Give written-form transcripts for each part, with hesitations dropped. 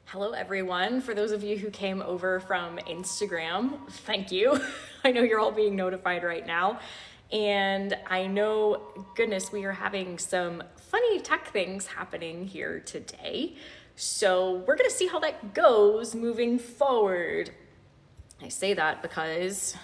Hello everyone. For those of you who came over from Instagram, thank you. I know you're all being notified right now. And I know, goodness, we are having some funny tech things happening here today. So we're gonna see how that goes moving forward. I say that because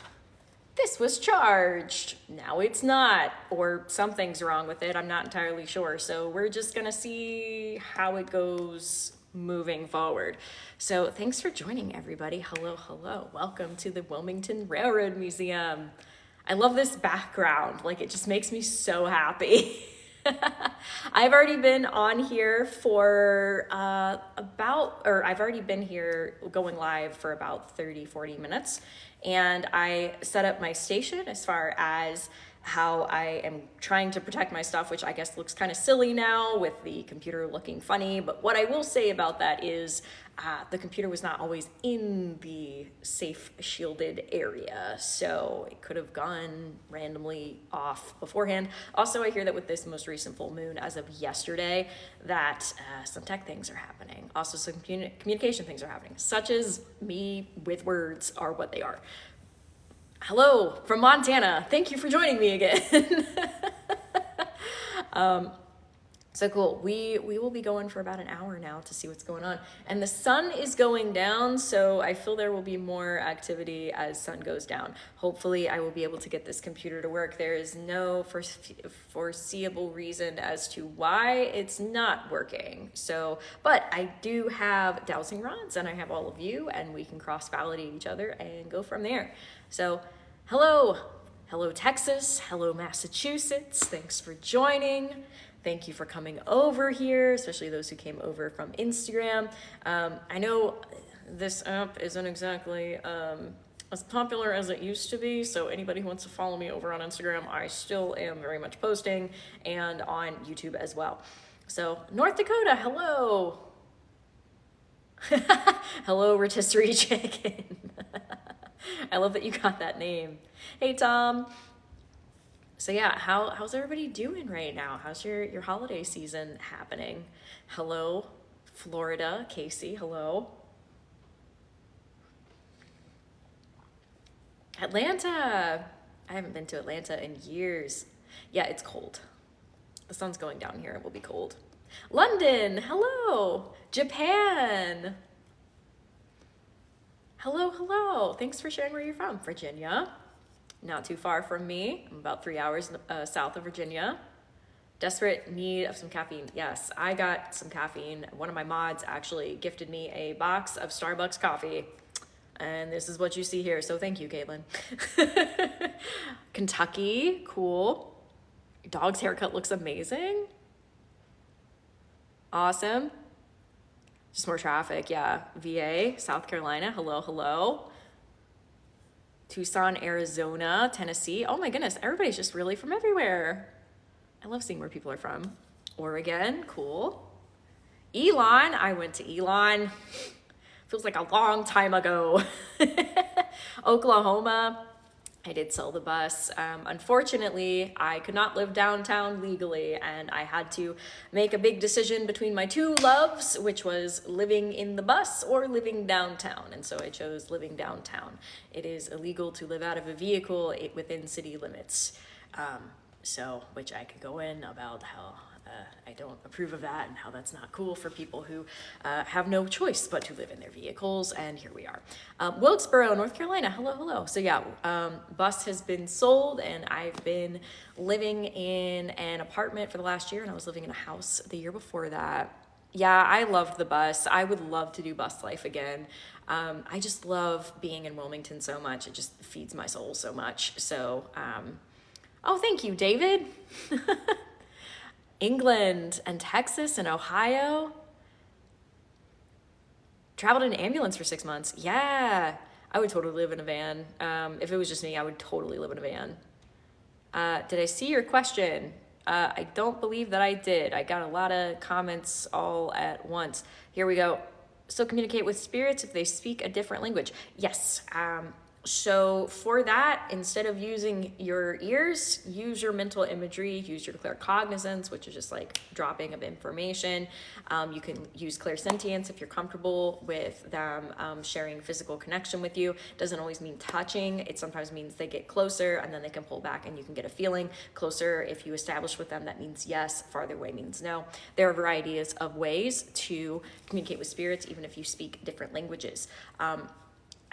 this was charged. Now it's not, or something's wrong with it. I'm not entirely sure. So we're just gonna see how it goes moving forward. So thanks for joining, everybody. Hello, hello. Welcome to the Wilmington Railroad Museum. I love this background. Like, it just makes me so happy. I've already been on here for I've already been here going live for about 30-40 minutes. And I set up my station as far as how I am trying to protect my stuff, which I guess looks kind of silly now with the computer looking funny. But what I will say about that is the computer was not always in the safe shielded area. So it could have gone randomly off beforehand. Also, I hear that with this most recent full moon as of yesterday, that some tech things are happening. Also, some communication things are happening, such as me with words are what they are. Hello from Montana. Thank you for joining me again. So cool. We will be going for about an hour now to see what's going on. And the sun is going down, so I feel there will be more activity as sun goes down. Hopefully I will be able to get this computer to work. There is no foreseeable reason as to why it's not working. So, but I do have dowsing rods and I have all of you, and we can cross-validate each other and go from there. So, hello Texas, hello Massachusetts, thanks for joining. Thank you for coming over here, especially those who came over from Instagram. I know this app isn't exactly as popular as it used to be, so anybody who wants to follow me over on Instagram, I still am very much posting, and on YouTube as well. So, North Dakota, hello. Hello, rotisserie chicken. I love that you got that name. Hey, Tom. So yeah, how's everybody doing right now? How's your holiday season happening? Hello, Florida. Casey, hello. Atlanta. I haven't been to Atlanta in years. Yeah, it's cold. The sun's going down here. It will be cold. London, hello. Japan. Hello, hello. Thanks for sharing where you're from. Virginia, not too far from me. I'm about 3 hours south of Virginia. Desperate need of some caffeine. Yes, I got some caffeine. One of my mods actually gifted me a box of Starbucks coffee. And this is what you see here. So thank you, Caitlin. Kentucky, cool. Your dog's haircut looks amazing. Awesome. Just more traffic, yeah. VA, South Carolina, hello, hello. Tucson, Arizona, Tennessee. Oh my goodness, everybody's just really from everywhere. I love seeing where people are from. Oregon, cool. Elon, I went to Elon. Feels like a long time ago. Oklahoma, I did sell the bus. Unfortunately, I could not live downtown legally, and I had to make a big decision between my two loves, which was living in the bus or living downtown. And so I chose living downtown. It is illegal to live out of a vehicle within city limits. Which I could go in about how I don't approve of that and how that's not cool for people who have no choice but to live in their vehicles, and here we are. Wilkesboro, North Carolina, hello, hello. So yeah, bus has been sold, and I've been living in an apartment for the last year, and I was living in a house the year before that. Yeah, I loved the bus. I would love to do bus life again. I just love being in Wilmington so much. It just feeds my soul so much. So, oh, thank you, David. England and Texas and Ohio. Traveled in an ambulance for 6 months. Yeah, I would totally live in a van. If it was just me, I would totally live in a van. Did I see your question? I don't believe that I did. I got a lot of comments all at once. Here we go. So communicate with spirits if they speak a different language. Yes. So for that, instead of using your ears, use your mental imagery, use your claircognizance, which is just like dropping of information. You can use clairsentience if you're comfortable with them sharing physical connection with you. Doesn't always mean touching. It sometimes means they get closer and then they can pull back and you can get a feeling. Closer, if you establish with them, that means yes. Farther away means no. There are varieties of ways to communicate with spirits, even if you speak different languages.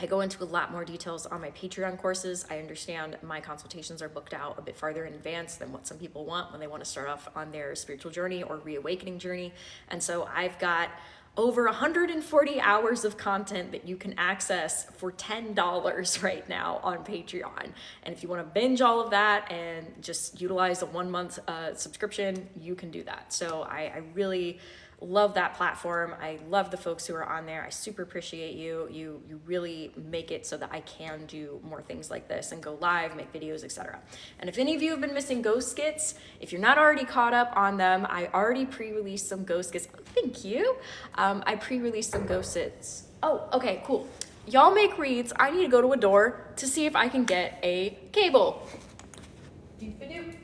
I go into a lot more details on my Patreon courses. I understand my consultations are booked out a bit farther in advance than what some people want when they want to start off on their spiritual journey or reawakening journey. And so I've got over 140 hours of content that you can access for $10 right now on Patreon. And if you want to binge all of that and just utilize a 1 month subscription, you can do that. So I really love that platform. I love the folks who are on there. I super appreciate you. You really make it so that I can do more things like this and go live, make videos, etc. And if any of you have been missing ghost skits, if you're not already caught up on them, I already pre-released some ghost skits. Oh, thank you. I pre-released some ghost skits. Oh, okay, cool. Y'all make reads. I need to go to a door to see if I can get a cable. Doop-a-doop.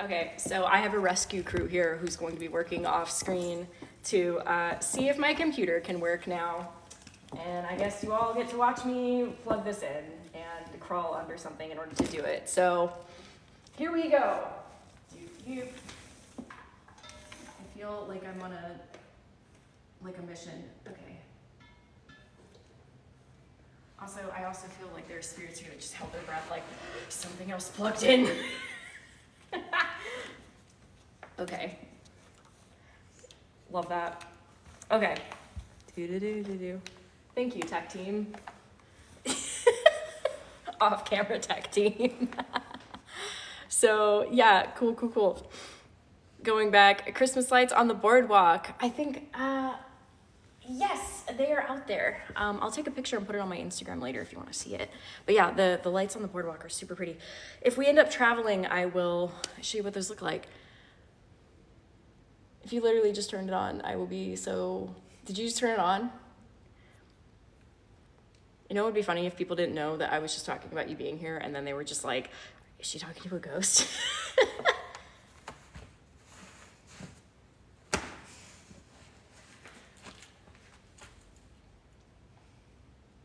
Okay, so I have a rescue crew here who's going to be working off screen to see if my computer can work now. And I guess you all get to watch me plug this in and crawl under something in order to do it. So here we go. I feel like I'm on a mission. Okay. Also, I also feel like there are spirits here that just held their breath like something else plugged in. Okay. Love that. Okay. Thank you, tech team. Off-camera tech team. So, yeah, cool. Going back, Christmas lights on the boardwalk. I think, yes, they are out there. I'll take a picture and put it on my Instagram later if you want to see it. But yeah, the lights on the boardwalk are super pretty. If we end up traveling, I will show you what those look like. If you literally just turned it on, I will be so... Did you just turn it on? You know, it would be funny if people didn't know that I was just talking about you being here and then they were just like, is she talking to a ghost?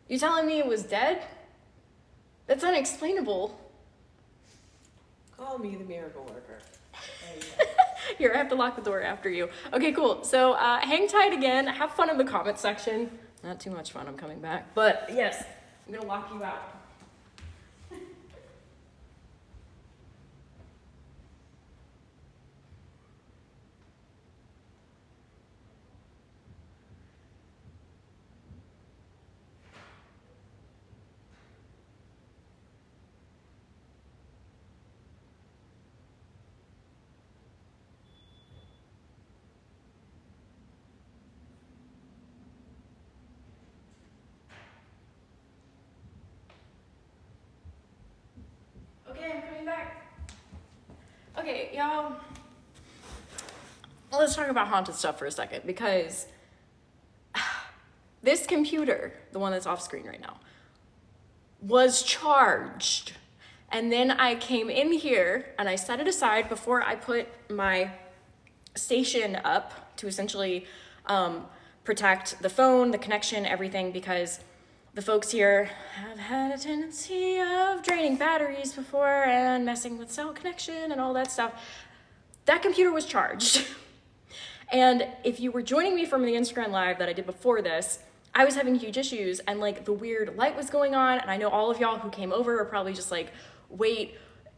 You telling me it was dead? That's unexplainable. Call me the miracle worker. Here, I have to lock the door after you. Okay, cool. So hang tight again. Have fun in the comment section. Not too much fun, I'm coming back. But yes, I'm gonna lock you out. Okay, I'm coming back. Okay, y'all. Let's talk about haunted stuff for a second, because this computer, the one that's off screen right now, was charged. And then I came in here and I set it aside before I put my station up to essentially protect the phone, the connection, everything, because the folks here have had a tendency of draining batteries before and messing with cell connection and all that stuff. That computer was charged. And if you were joining me from the Instagram live that I did before this, I was having huge issues and like the weird light was going on. And I know all of y'all who came over are probably just like, wait,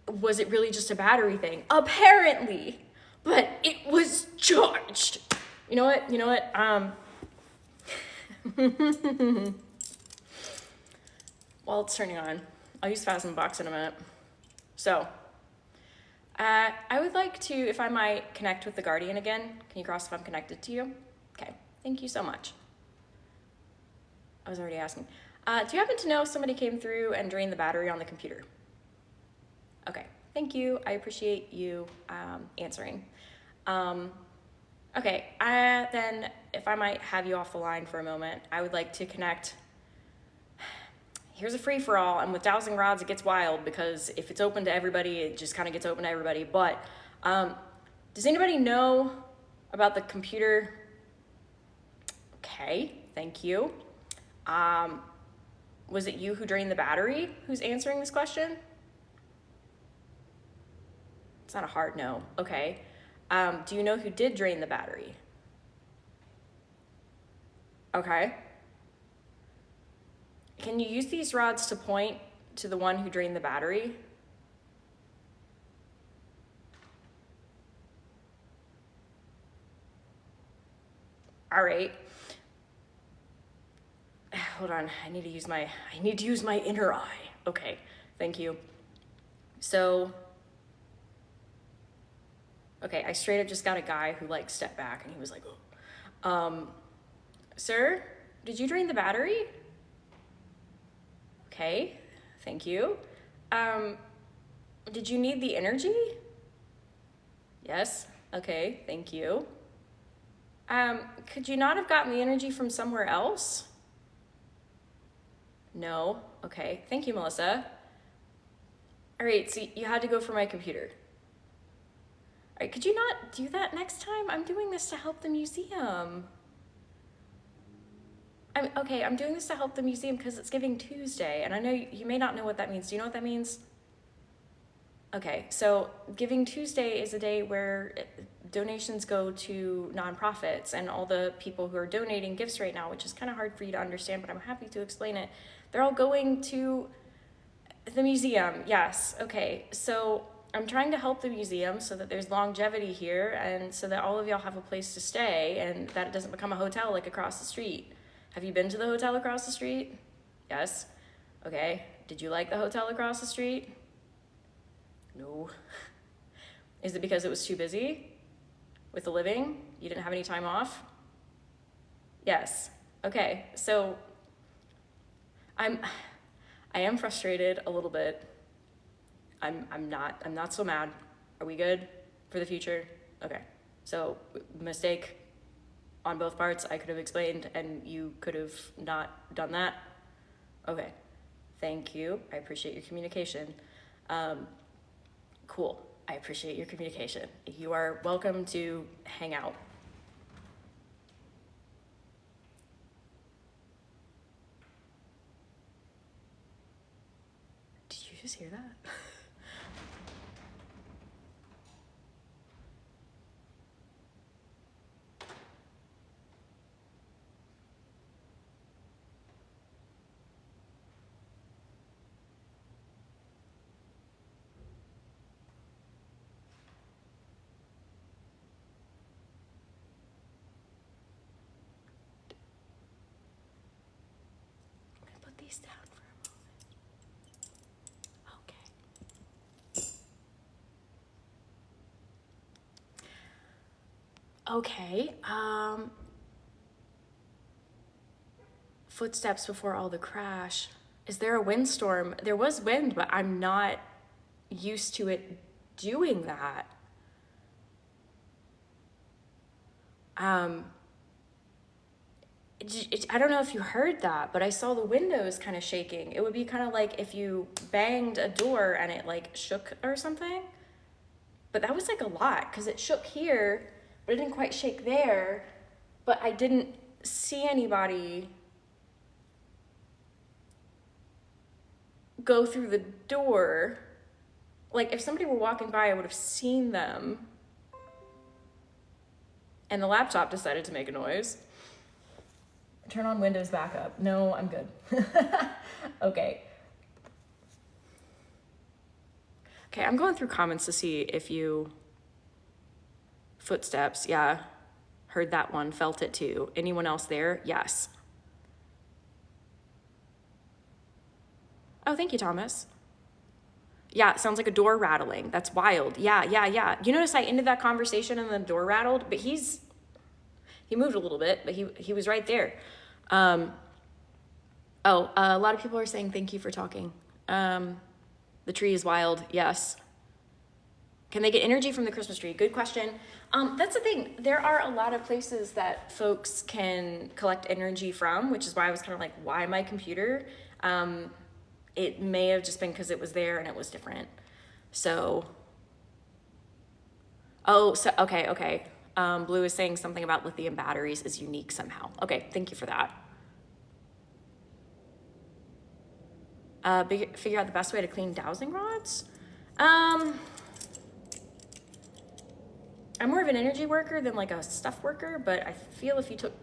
was it really just a battery thing? Apparently, but it was charged. You know what? while it's turning on, I'll use PhasmaBox in a minute. So, I would like to, if I might, connect with the Guardian again. Can you cross if I'm connected to you? Okay, thank you so much. I was already asking. Do you happen to know if somebody came through and drained the battery on the computer? Okay, thank you. I appreciate you answering. Okay, then if I might have you off the line for a moment, I would like to connect. Here's a free-for-all, and with dowsing rods, it gets wild because if it's open to everybody, it just kind of gets open to everybody. But does anybody know about the computer? Okay, thank you. Was it you who drained the battery who's answering this question? It's not a hard no. Okay. Do you know who did drain the battery? Okay. Can you use these rods to point to the one who drained the battery? All right. Hold on, I need to use my inner eye. Okay, thank you. So, okay, I straight up just got a guy who like stepped back and he was like, oh. Sir, did you drain the battery? Okay, thank you. Did you need the energy? Yes, okay, thank you. Could you not have gotten the energy from somewhere else? No, okay, thank you, Melissa. All right, so you had to go for my computer. All right, could you not do that next time? I'm doing this to help the museum. I'm doing this to help the museum because it's Giving Tuesday, and I know you may not know what that means. Do you know what that means? Okay, so Giving Tuesday is a day where donations go to nonprofits, and all the people who are donating gifts right now, which is kind of hard for you to understand, but I'm happy to explain it. They're all going to the museum. Yes, okay, so I'm trying to help the museum so that there's longevity here and so that all of y'all have a place to stay and that it doesn't become a hotel like across the street. Have you been to the hotel across the street? Yes. Okay. Did you like the hotel across the street? No. Is it because it was too busy with the living? You didn't have any time off? Yes. Okay. So I am frustrated a little bit. I'm not so mad. Are we good for the future? Okay. So mistake on both parts. I could have explained and you could have not done that. Okay. Thank you. I appreciate your communication. Cool. I appreciate your communication. You are welcome to hang out. Did you just hear that? These down for a moment. Okay. Footsteps before all the crash. Is there a windstorm? There was wind, but I'm not used to it doing that. I don't know if you heard that, but I saw the windows kind of shaking. It would be kind of like if you banged a door and it like shook or something. But that was like a lot because it shook here, but it didn't quite shake there. But I didn't see anybody go through the door. Like if somebody were walking by, I would have seen them. And the laptop decided to make a noise. Turn on Windows backup. No, I'm good. Okay. Okay, I'm going through comments to see if you... Footsteps, yeah. Heard that one, felt it too. Anyone else there? Yes. Oh, thank you, Thomas. Yeah, it sounds like a door rattling. That's wild. Yeah. You notice I ended that conversation and the door rattled, but he moved a little bit, but he was right there. A lot of people are saying thank you for talking. The tree is wild. Yes. Can they get energy from the Christmas tree? Good question. That's the thing. There are a lot of places that folks can collect energy from, which is why I was kind of like, why my computer? It may have just been because it was there and it was different. So, okay. Blue is saying something about lithium batteries is unique somehow. Okay, thank you for that. Figure out the best way to clean dowsing rods. I'm more of an energy worker than like a stuff worker, but I feel if you took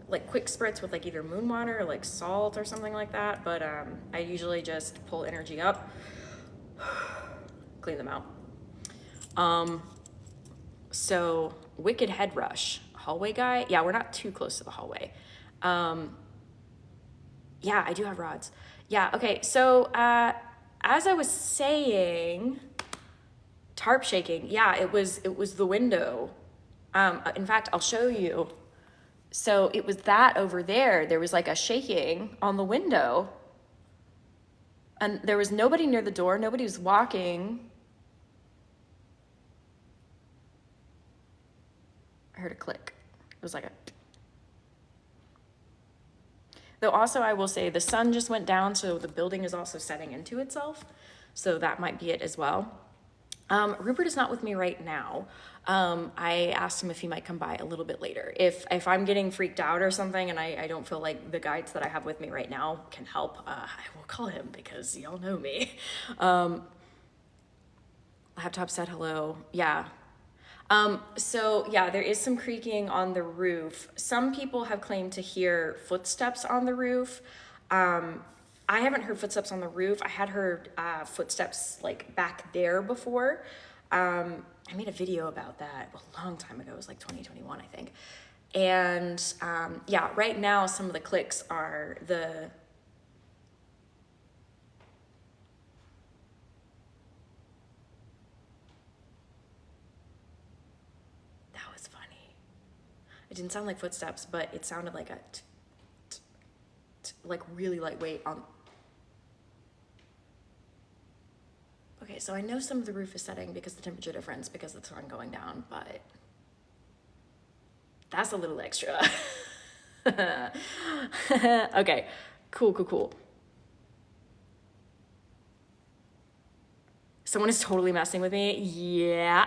like quick spritz with like either moon water or like salt or something like that, but I usually just pull energy up, clean them out. So Wicked Head Rush, hallway guy. Yeah, we're not too close to the hallway. Yeah, I do have rods. Yeah, okay, so as I was saying, tarp shaking, yeah, it was the window. In fact, I'll show you. So it was that over there. There was like a shaking on the window. And there was nobody near the door. Nobody was walking. I heard a click. It was like a... Though also I will say the sun just went down, so the building is also setting into itself. So that might be it as well. Rupert is not with me right now. I asked him if he might come by a little bit later. If I'm getting freaked out or something and I don't feel like the guides that I have with me right now can help, I will call him because y'all know me. Laptop said hello. Yeah. So yeah, there is some creaking on the roof. Some people have claimed to hear footsteps on the roof. I haven't heard footsteps on the roof. I had heard footsteps like back there before. I made a video about that a long time ago. It was like 2021, I think. And yeah, right now some of the clicks are the... That was funny. It didn't sound like footsteps, but it sounded like a like really lightweight on... Okay, so I know some of the roof is setting because the temperature difference, because of the sun going down, but that's a little extra. Okay, cool. Someone is totally messing with me. Yeah.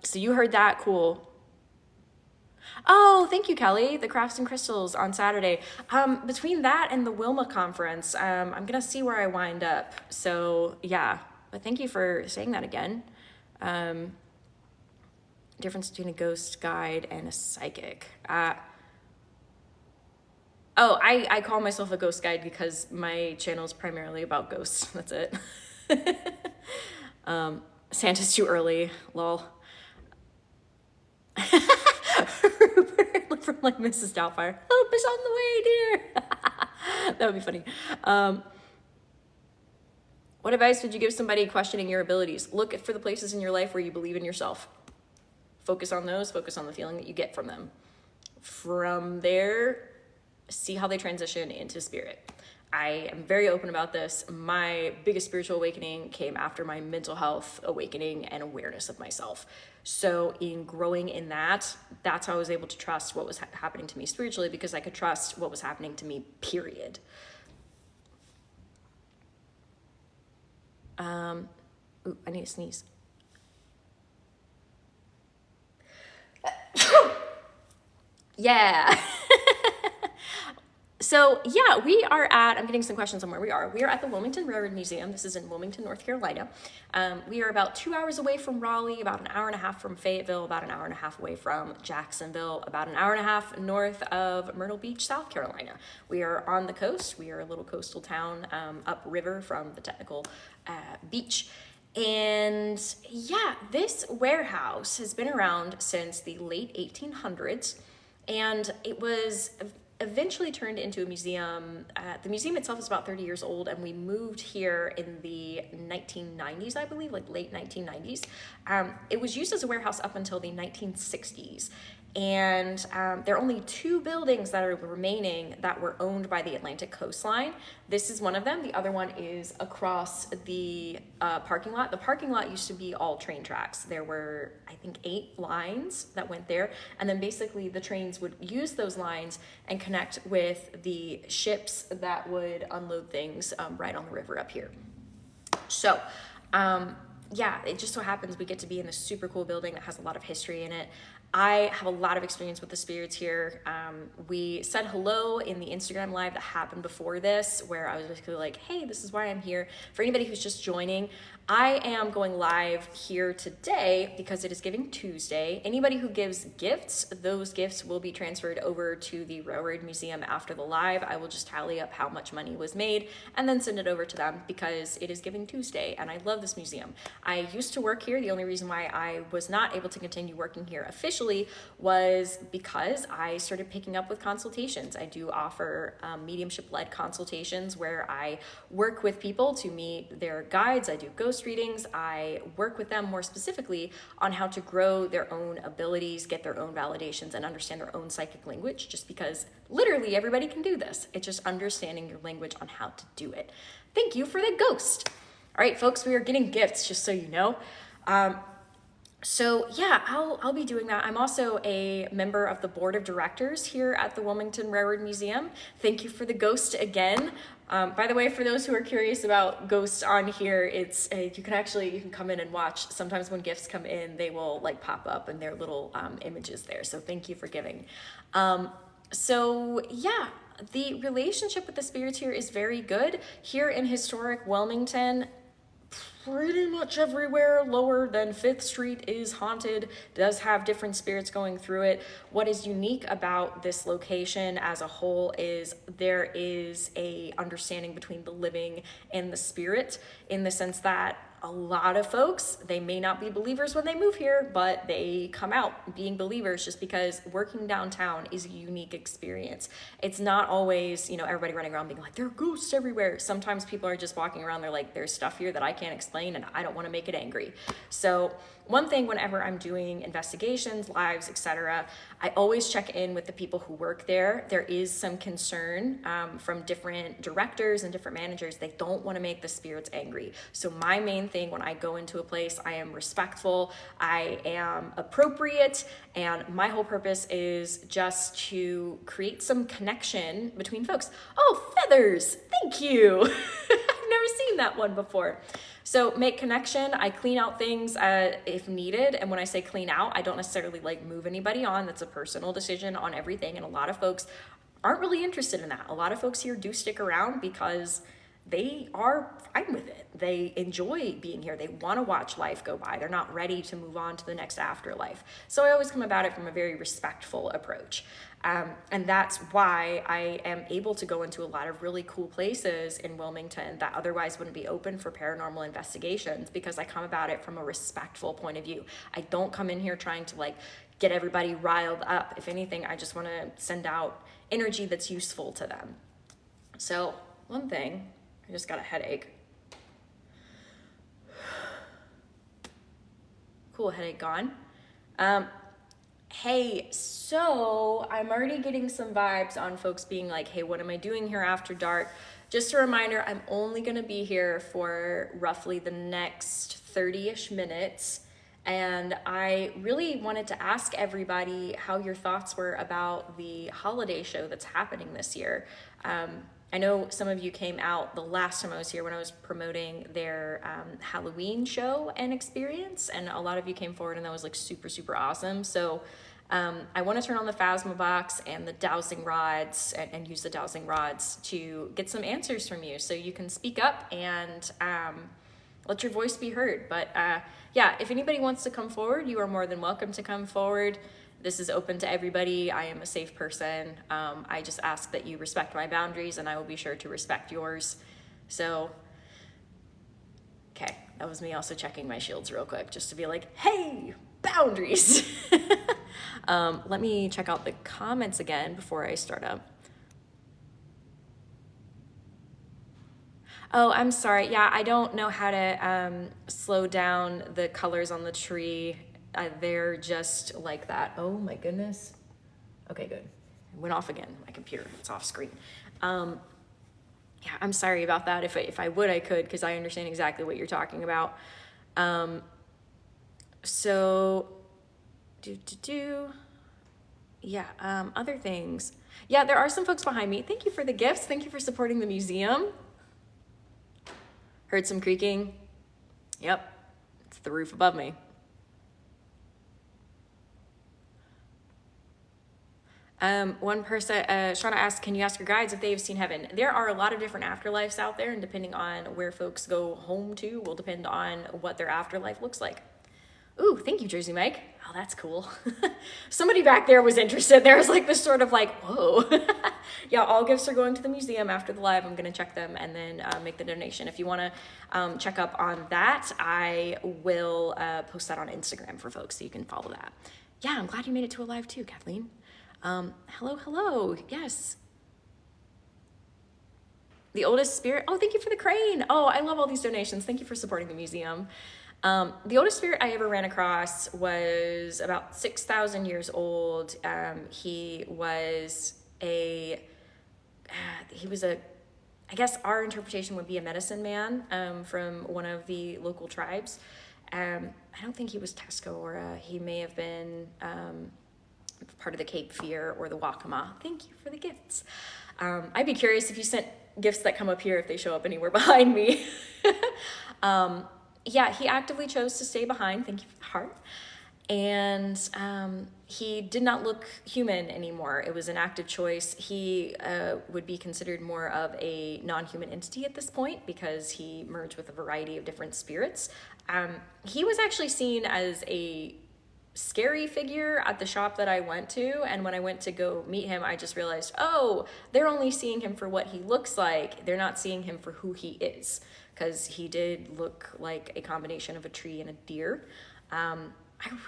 So you heard that, cool. Oh, thank you, Kelly. The Crafts and Crystals on Saturday. Between that and the Wilma conference, I'm gonna see where I wind up. So yeah, but thank you for saying that again. Difference between a ghost guide and a psychic. I call myself a ghost guide because my channel is primarily about ghosts. That's it. Santa's too early, lol. Rupert from like Mrs. Doubtfire. Help is on the way, dear. That would be funny. What advice would you give somebody questioning your abilities? Look for the places in your life where you believe in yourself. Focus on those. Focus on the feeling that you get from them. From there, see how they transition into spirit. I am very open about this. My biggest spiritual awakening came after my mental health awakening and awareness of myself. So in growing in that, that's how I was able to trust what was happening to me spiritually, because I could trust what was happening to me, period. Ooh, I need to sneeze. Yeah. So yeah, we are at, I'm getting some questions on where we are. We are at the Wilmington Railroad Museum. This is in Wilmington, North Carolina. We are about 2 hours away from Raleigh, about an hour and a half from Fayetteville, about an hour and a half away from Jacksonville, about an hour and a half north of Myrtle Beach, South Carolina. We are on the coast. We are a little coastal town upriver from the technical beach. And yeah, this warehouse has been around since the late 1800s. And it was eventually turned into a museum. The museum itself is about 30 years old, and we moved here in the 1990s, I believe, like late 1990s. It was used as a warehouse up until the 1960s. And there are only 2 buildings that are remaining that were owned by the Atlantic coastline. This is one of them. The other one is across the parking lot. The parking lot used to be all train tracks. There were, I think, 8 lines that went there. And then basically the trains would use those lines and connect with the ships that would unload things right on the river up here. So, yeah, it just so happens we get to be in this super cool building that has a lot of history in it. I have a lot of experience with the spirits here. We said hello in the Instagram live that happened before this, where I was basically like, hey, this is why I'm here. For anybody who's just joining, I am going live here today because it is Giving Tuesday. Anybody who gives gifts, those gifts will be transferred over to the Railroad Museum after the live. I will just tally up how much money was made and then send it over to them because it is Giving Tuesday and I love this museum. I used to work here. The only reason why I was not able to continue working here officially was because I started picking up with consultations. I do offer mediumship-led consultations where I work with people to meet their guides. I do ghost readings. I work with them more specifically on how to grow their own abilities, get their own validations, and understand their own psychic language, just because literally everybody can do this. It's just understanding your language on how to do it. Thank you for the ghost. All right, folks, we are getting gifts, just so you know. So yeah, I'll be doing that. I'm also a member of the board of directors here at the Wilmington Railroad Museum. Thank you for the ghost again. By the way, for those who are curious about ghosts on here, it's you can come in and watch. Sometimes when gifts come in, they will like pop up and their little images there. So thank you for giving. So yeah, the relationship with the spirits here is very good. Here in historic Wilmington, pretty much everywhere lower than 5th Street is haunted, does have different spirits going through it. What is unique about this location as a whole is there is a understanding between the living and the spirit, in the sense that a lot of folks, they may not be believers when they move here, but they come out being believers just because working downtown is a unique experience. It's not always, everybody running around being like, there are ghosts everywhere. Sometimes people are just walking around, they're like, there's stuff here that I can't explain and I don't want to make it angry. So one thing, whenever I'm doing investigations, lives, etc., I always check in with the people who work there. There is some concern from different directors and different managers. They don't want to make the spirits angry. So my main thing when I go into a place, I am respectful, I am appropriate, and my whole purpose is just to create some connection between folks. Oh, feathers! Thank you! I've never seen that one before. So make connection. I clean out things if needed. And when I say clean out, I don't necessarily move anybody on. That's a personal decision on everything. And a lot of folks aren't really interested in that. A lot of folks here do stick around because they are fine with it. They enjoy being here. They want to watch life go by. They're not ready to move on to the next afterlife. So I always come about it from a very respectful approach. And that's why I am able to go into a lot of really cool places in Wilmington that otherwise wouldn't be open for paranormal investigations, because I come about it from a respectful point of view. I don't come in here trying to get everybody riled up. If anything, I just want to send out energy that's useful to them. So one thing, I just got a headache. Cool, headache gone. Hey, so I'm already getting some vibes on folks being like, hey, what am I doing here after dark? Just a reminder, I'm only gonna be here for roughly the next 30-ish minutes. And I really wanted to ask everybody how your thoughts were about the holiday show that's happening this year. I know some of you came out the last time I was here when I was promoting their Halloween show and experience, and a lot of you came forward and that was super, super awesome. So I want to turn on the PhasmaBox and the dowsing rods and use the dowsing rods to get some answers from you so you can speak up and let your voice be heard. But yeah, if anybody wants to come forward, you are more than welcome to come forward. This is open to everybody. I am a safe person. I just ask that you respect my boundaries, and I will be sure to respect yours. So, okay, that was me also checking my shields real quick, just to be like, hey, boundaries. Let me check out the comments again before I start up. Oh, I'm sorry. Yeah, I don't know how to slow down the colors on the tree. They're just like that. Oh my goodness. Okay, good. It went off again. My computer, it's off screen. Yeah, I'm sorry about that. If I would, I could, because I understand exactly what you're talking about. So, yeah, other things. Yeah, there are some folks behind me. Thank you for the gifts. Thank you for supporting the museum. Heard some creaking. Yep, it's the roof above me. One person, Shauna asked, can you ask your guides if they have seen heaven? There are a lot of different afterlives out there, and depending on where folks go home to will depend on what their afterlife looks like. Ooh, thank you, Jersey Mike. Oh, that's cool. Somebody back there was interested. There was like this sort of like, whoa. Yeah, all gifts are going to the museum after the live. I'm going to check them and then make the donation. If you want to check up on that, I will post that on Instagram for folks so you can follow that. Yeah, I'm glad you made it to a live too, Kathleen. Hello. Yes. The oldest spirit. Oh, thank you for the crane. Oh, I love all these donations. Thank you for supporting the museum. The oldest spirit I ever ran across was about 6,000 years old. He was I guess our interpretation would be a medicine man, from one of the local tribes. I don't think he was Tuscarora. He may have been, part of the Cape Fear or the Wakama. Thank you for the gifts. I'd be curious if you sent gifts that come up here, if they show up anywhere behind me. Yeah, he actively chose to stay behind. Thank you for the heart. And he did not look human anymore. It was an active choice. He would be considered more of a non-human entity at this point because he merged with a variety of different spirits. He was actually seen as a scary figure at the shop that I went to, and when I went to go meet him, I just realized, oh, they're only seeing him for what he looks like. They're not seeing him for who he is, because he did look like a combination of a tree and a deer. I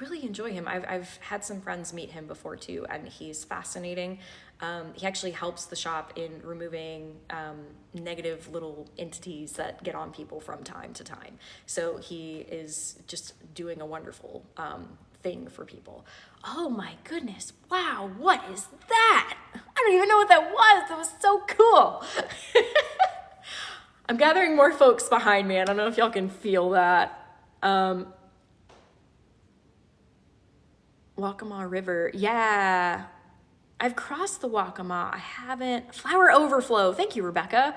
really enjoy him. I've had some friends meet him before too, and he's fascinating. He actually helps the shop in removing negative little entities that get on people from time to time. So he is just doing a wonderful thing for people. Oh my goodness. Wow, what is that? I don't even know what that was. That was so cool. I'm gathering more folks behind me. I don't know if y'all can feel that. Wakama River. Yeah. I've crossed the Wakama. I haven't. Flower Overflow. Thank you, Rebecca.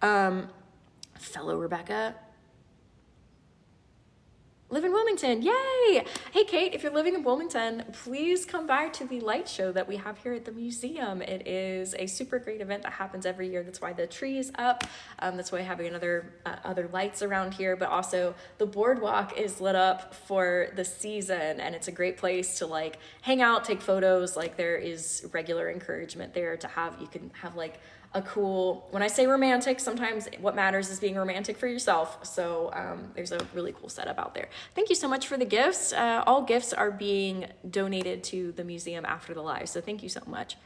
Fellow Rebecca. Live in Wilmington. Yay! Hey, Kate, if you're living in Wilmington, please come by to the light show that we have here at the museum. It is a super great event that happens every year. That's why the tree is up. That's why having other lights around here, but also the boardwalk is lit up for the season, and it's a great place to like hang out, take photos. Like there is regular encouragement there to have, you can have like a cool, when I say romantic, sometimes what matters is being romantic for yourself. So there's a really cool setup out there. Thank you so much for the gifts. All gifts are being donated to the museum after the live. So thank you so much.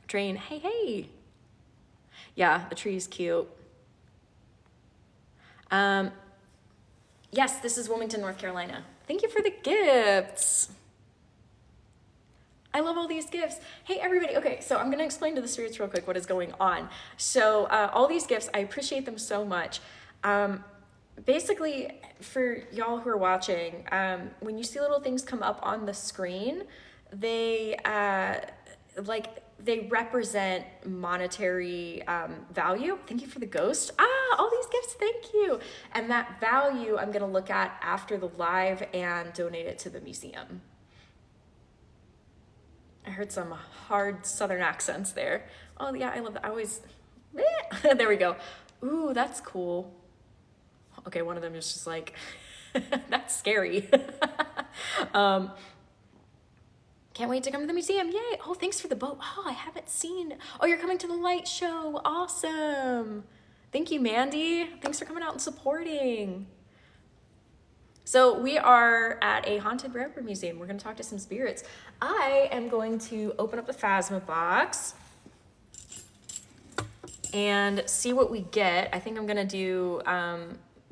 Train, hey. Yeah, the tree is cute. Yes, this is Wilmington, North Carolina. Thank you for the gifts. I love all these gifts. Hey, everybody. Okay, so I'm going to explain to the spirits real quick what is going on. So all these gifts, I appreciate them so much. Basically, for y'all who are watching, when you see little things come up on the screen, they represent monetary value. Thank you for the ghost. All these gifts, thank you. And that value I'm going to look at after the live and donate it to the museum. I heard some hard Southern accents there. Oh yeah, I love that. I always, there we go. Ooh, that's cool. Okay, one of them is just like, that's scary. Can't wait to come to the museum. Yay. Oh, thanks for the boat. Oh, I haven't seen. Oh, you're coming to the light show. Awesome. Thank you, Mandy. Thanks for coming out and supporting. So we are at a haunted railroad museum. We're going to talk to some spirits. I am going to open up the PhasmaBox and see what we get. I think I'm gonna do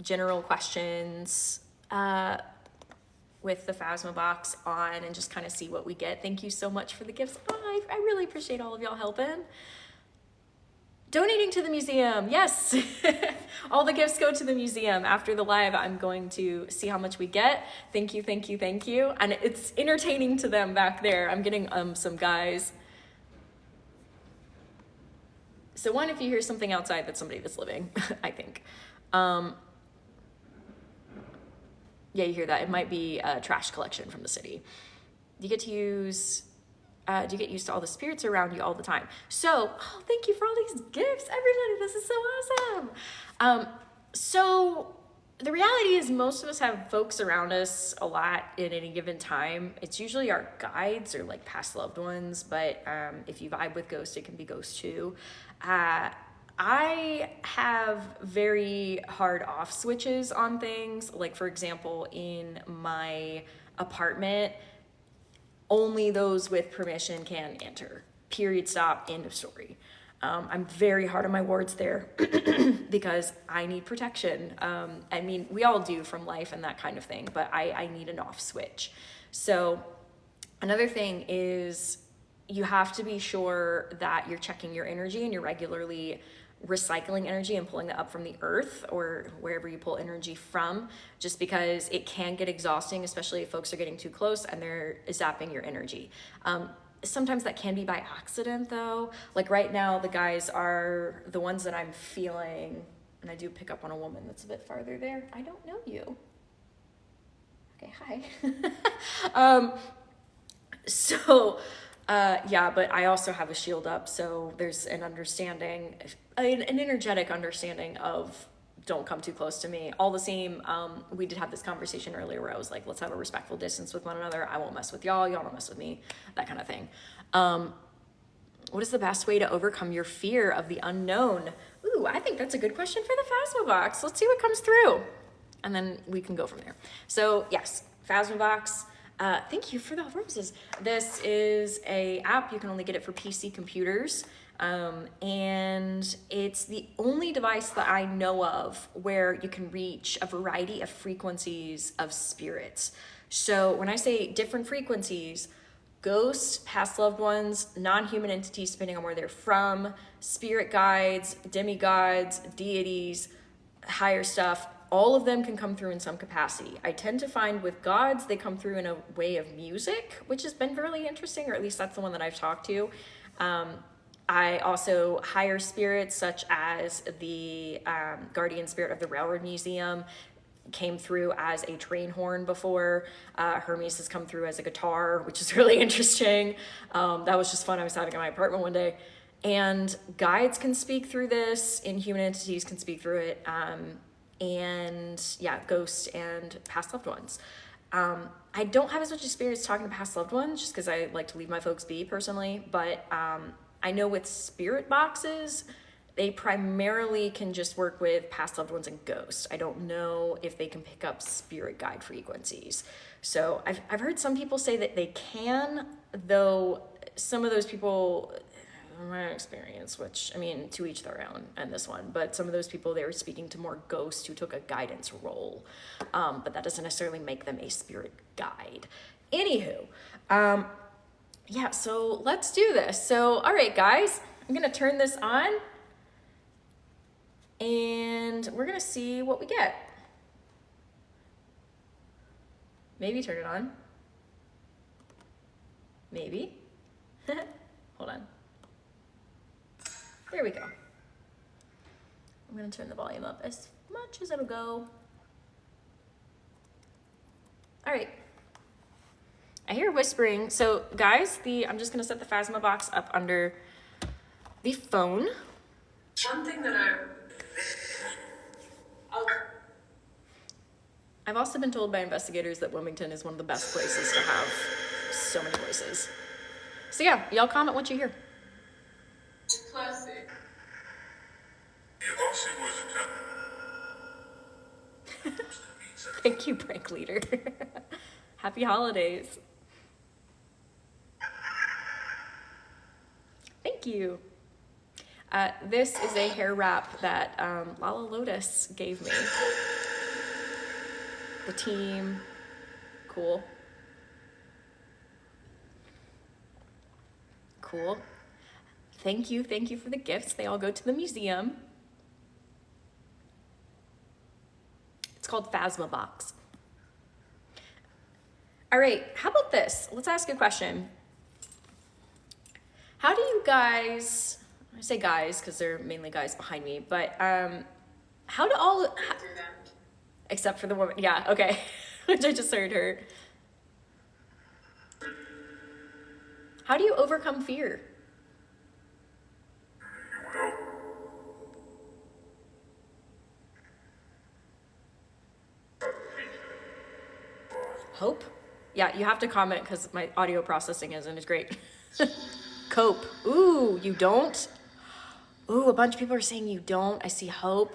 general questions with the PhasmaBox on and just kind of see what we get. Thank you so much for the gifts. Oh, I really appreciate all of y'all helping. Donating to the museum, yes. All the gifts go to the museum. After the live, I'm going to see how much we get. Thank you, thank you, thank you. And it's entertaining to them back there. I'm getting some guys. So one, if you hear something outside, that's somebody that's living, I think. Yeah, you hear that. It might be a trash collection from the city. You get to use, do you get used to all the spirits around you all the time? So, oh, thank you for all these gifts, everybody. This is so awesome. So the reality is most of us have folks around us a lot at any given time. It's usually our guides or like past loved ones, but if you vibe with ghosts, it can be ghosts too. I have very hard off switches on things. Like, for example, in my apartment, only those with permission can enter. Period, stop, end of story. I'm very hard on my wards there because I need protection. I mean, we all do from life and that kind of thing, but I need an off switch. So another thing is you have to be sure that you're checking your energy and you're regularly recycling energy and pulling it up from the earth or wherever you pull energy from, just because it can get exhausting, especially if folks are getting too close and they're zapping your energy. Sometimes that can be by accident though. Like right now, the guys are the ones that I'm feeling, and I do pick up on a woman that's a bit farther there. I don't know you. Okay, hi. Yeah, but I also have a shield up, so there's an understanding, an energetic understanding of don't come too close to me. All the same, we did have this conversation earlier where I was like, let's have a respectful distance with one another. I won't mess with y'all don't mess with me, that kind of thing. What is the best way to overcome your fear of the unknown? Ooh, I think that's a good question for the PhasmaBox. Let's see what comes through, and then we can go from there. So yes, PhasmaBox. Thank you for the roses. This is a app. You can only get it for PC computers. And it's the only device that I know of where you can reach a variety of frequencies of spirits. So when I say different frequencies, ghosts, past loved ones, non-human entities, depending on where they're from, spirit guides, demigods, deities, higher stuff, all of them can come through in some capacity. I tend to find with gods, they come through in a way of music, which has been really interesting, or at least that's the one that I've talked to. I also higher spirits such as the guardian spirit of the Railroad Museum came through as a train horn before. Hermes has come through as a guitar, which is really interesting. That was just fun. I was having in my apartment one day. And guides can speak through this, inhuman entities can speak through it. And yeah, ghosts and past loved ones. I don't have as much experience talking to past loved ones just because I like to leave my folks be personally, but I know with spirit boxes, they primarily can just work with past loved ones and ghosts. I don't know if they can pick up spirit guide frequencies. So I've heard some people say that they can, though some of those people, in my experience, which I mean, to each their own and this one, but some of those people, they were speaking to more ghosts who took a guidance role. But that doesn't necessarily make them a spirit guide. Anywho, yeah, so let's do this. So, all right, guys, I'm gonna turn this on and we're gonna see what we get. Maybe turn it on. Maybe. Hold on. There we go. I'm gonna turn the volume up as much as it'll go. All right. I hear whispering. So guys, I'm just gonna set the PhasmaBox up under the phone. One thing that I've also been told by investigators that Wilmington is one of the best places to have so many voices. So yeah, y'all comment what you hear. classic. Thank you, prank leader. Happy holidays. Thank you. This is a hair wrap that Lala Lotus gave me. The team, cool. Cool. Thank you for the gifts. They all go to the museum. It's called PhasmaBox. All right, how about this? Let's ask a question. How do you guys, I say guys because they're mainly guys behind me, but how do all, except for the woman, yeah, okay, which I just heard her. How do you overcome fear? Hope? Yeah, you have to comment because my audio processing isn't as great. Cope. Ooh, you don't? Ooh, a bunch of people are saying you don't. I see hope.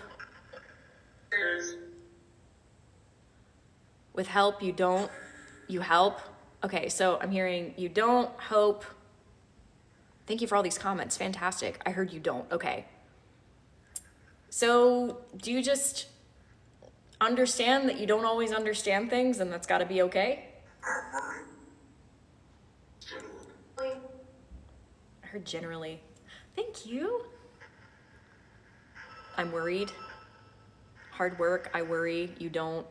With help, you don't. You help. Okay, so I'm hearing you don't, hope. Thank you for all these comments. Fantastic. I heard you don't. Okay. So do you just understand that you don't always understand things and that's got to be okay? I heard generally. Thank you. I'm worried. Hard work. I worry. You don't.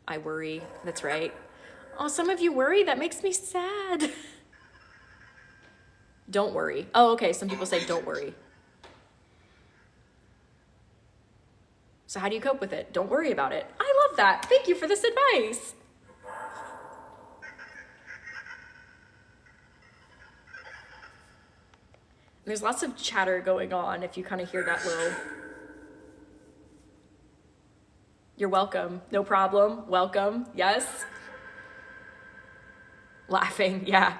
I worry. That's right. Oh, some of you worry. That makes me sad. Don't worry. Oh, okay. Some people say don't worry. So how do you cope with it? Don't worry about it. I love that. Thank you for this advice. There's lots of chatter going on if you kind of hear that little. You're welcome. No problem. Welcome. Yes. Laughing. Yeah.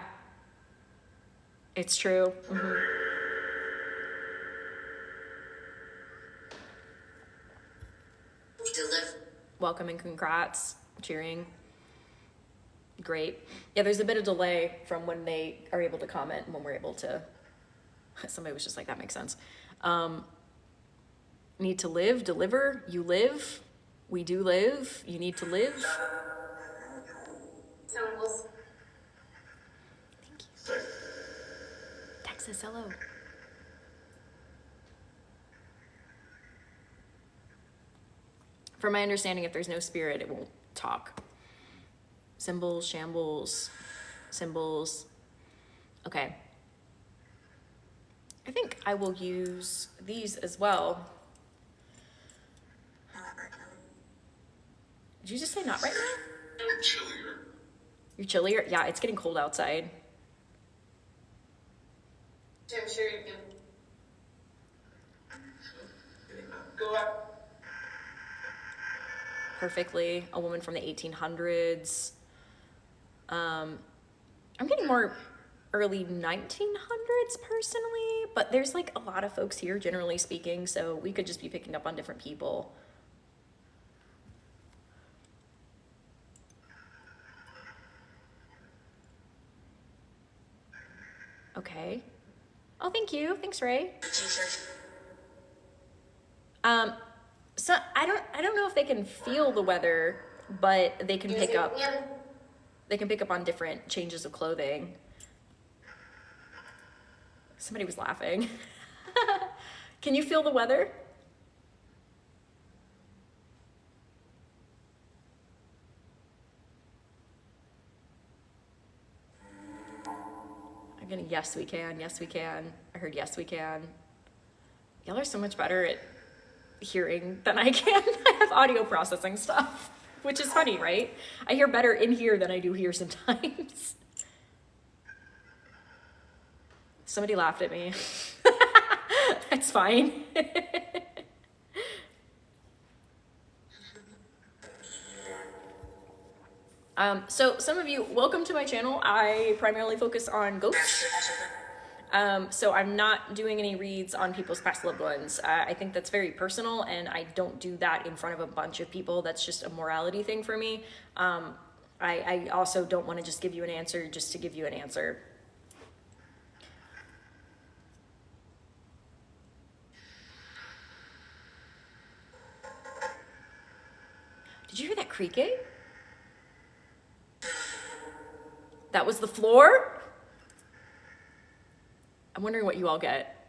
It's true. Mm-hmm. Welcome and congrats. Cheering. Great. Yeah, there's a bit of delay from when they are able to comment and when we're able to. Somebody was just like, that makes sense. Need to live, deliver, you live, we do live, you need to live. Thank you. Texas, hello. From my understanding, if there's no spirit, it won't talk. Symbols, shambles, symbols. Okay. I think I will use these as well. Did you just say not right now? I'm chillier. You're chillier? Yeah, it's getting cold outside. I'm sure you can. Go up. Perfectly. A woman from the 1800s. I'm getting more early 1900s personally, but there's like a lot of folks here generally speaking, so we could just be picking up on different people. Okay. Oh, thank you. Thanks, Ray. So I don't know if they can feel the weather, but they can pick up. They can pick up on different changes of clothing. Somebody was laughing. Can you feel the weather? I'm gonna, yes we can, yes we can. I heard yes we can. Y'all are so much better at hearing than I can. I have audio processing stuff, which is funny, right? I hear better in here than I do here sometimes. Somebody laughed at me. That's fine. So some of you, welcome to my channel. I primarily focus on ghosts. So I'm not doing any reads on people's past loved ones. I think that's very personal, and I don't do that in front of a bunch of people. That's just a morality thing for me. I also don't want to just give you an answer just to give you an answer. Did you hear that creaking? That was the floor? I'm wondering what you all get.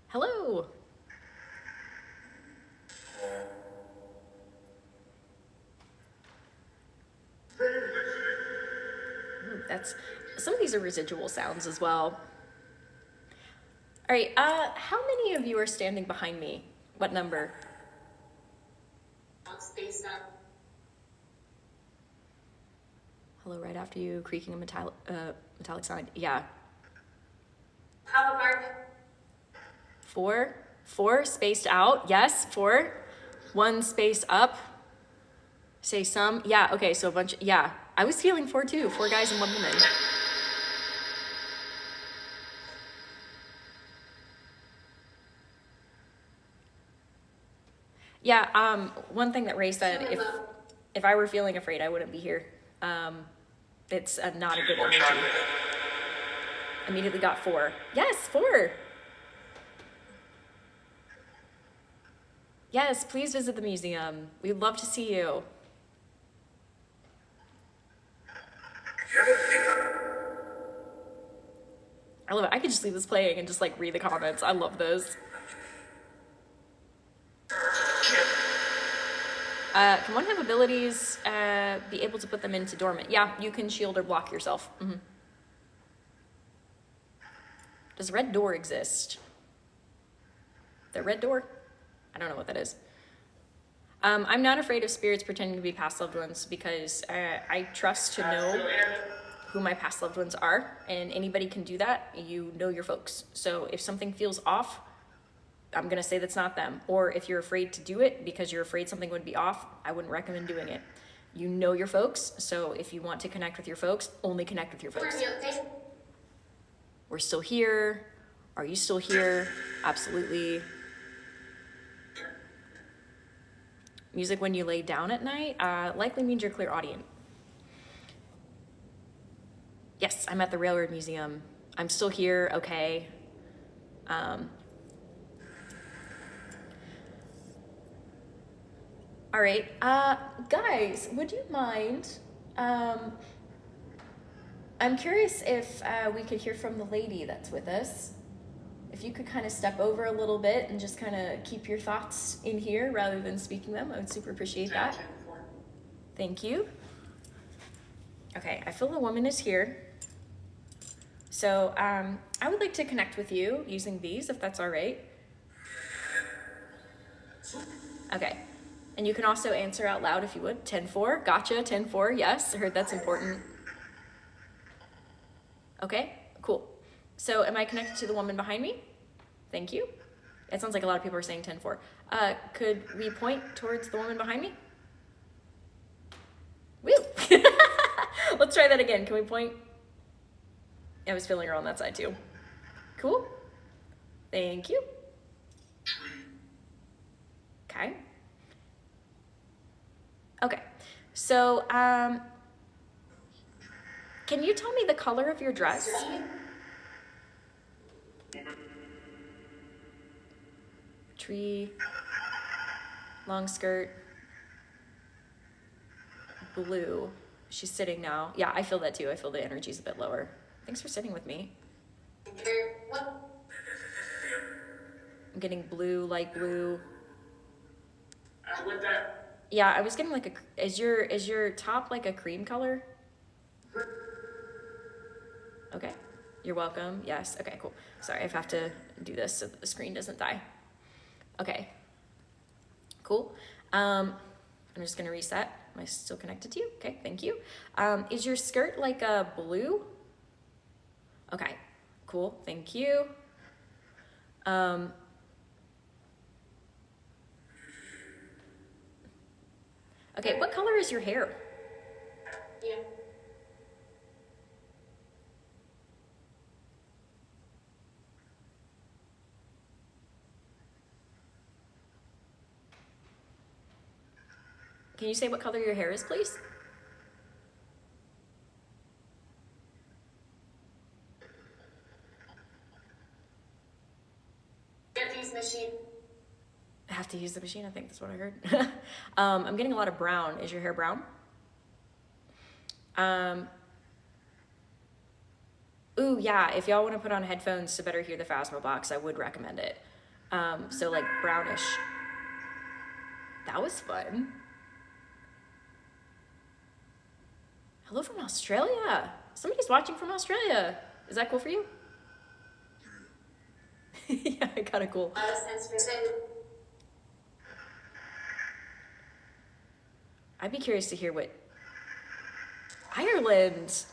Hello. That's, some of these are residual sounds as well. All right, how many of you are standing behind me? What number? Spaced out. Hello, right after you, creaking a metallic sound. Yeah. How apart? 4, 4 spaced out. Yes, 4. 1 spaced up. Say some. Yeah, okay, so a bunch. Yeah, I was feeling 4 too. 4 guys and 1 woman. Yeah, one thing that Ray said, if I were feeling afraid, I wouldn't be here. It's not a good energy. Immediately got 4. Yes, 4. Yes, please visit the museum. We'd love to see you. I love it. I could just leave this playing and just like read the comments. I love those. Can one have abilities be able to put them into dormant? Yeah, you can shield or block yourself. Mm-hmm. Does red door exist? The red door? I don't know what that is. I'm not afraid of spirits pretending to be past loved ones because I trust to know who my past loved ones are, and anybody can do that. You know your folks. So if something feels off, I'm gonna say that's not them. Or if you're afraid to do it because you're afraid something would be off, I wouldn't recommend doing it. You know your folks, so if you want to connect with your folks, only connect with your folks. We're still here. Are you still here? Absolutely. Music when you lay down at night likely means you're clairaudient. Yes, I'm at the Railroad Museum. I'm still here, okay. All right, guys, would you mind, I'm curious if we could hear from the lady that's with us. If you could kind of step over a little bit and just kind of keep your thoughts in here rather than speaking them, I would super appreciate that. Thank you. Okay, I feel the woman is here. So I would like to connect with you using these, if that's all right. Okay, and you can also answer out loud if you would. 10-4, gotcha, 10-4, yes, I heard that's important. Okay, cool. So am I connected to the woman behind me? Thank you. It sounds like a lot of people are saying 10-4. Could we point towards the woman behind me? Woo! Let's try that again. Can we point? I was feeling her on that side too. Cool. Thank you. Okay. Okay. So, can you tell me the color of your dress? Tree, long skirt, blue. She's sitting now. Yeah, I feel that too. I feel the energy's a bit lower. Thanks for sitting with me. I'm getting blue, light blue. Yeah, I was getting like is your top like a cream color? Okay, you're welcome. Yes, okay, cool. Sorry, I have to do this so that the screen doesn't die. Okay, cool. I'm just gonna reset. Am I still connected to you? Okay, thank you. Is your skirt like a blue? Okay, cool, thank you. Okay, what color is your hair? Yeah. Can you say what color your hair is, please? Get these machine. I have to use the machine, I think that's what I heard. I'm getting a lot of brown. Is your hair brown? Ooh, yeah, if y'all want to put on headphones to better hear the PhasmaBox, I would recommend it. So like brownish. That was fun. Hello from Australia. Somebody's watching from Australia. Is that cool for you? Yeah, kind of cool. I'd be curious to hear what Ireland.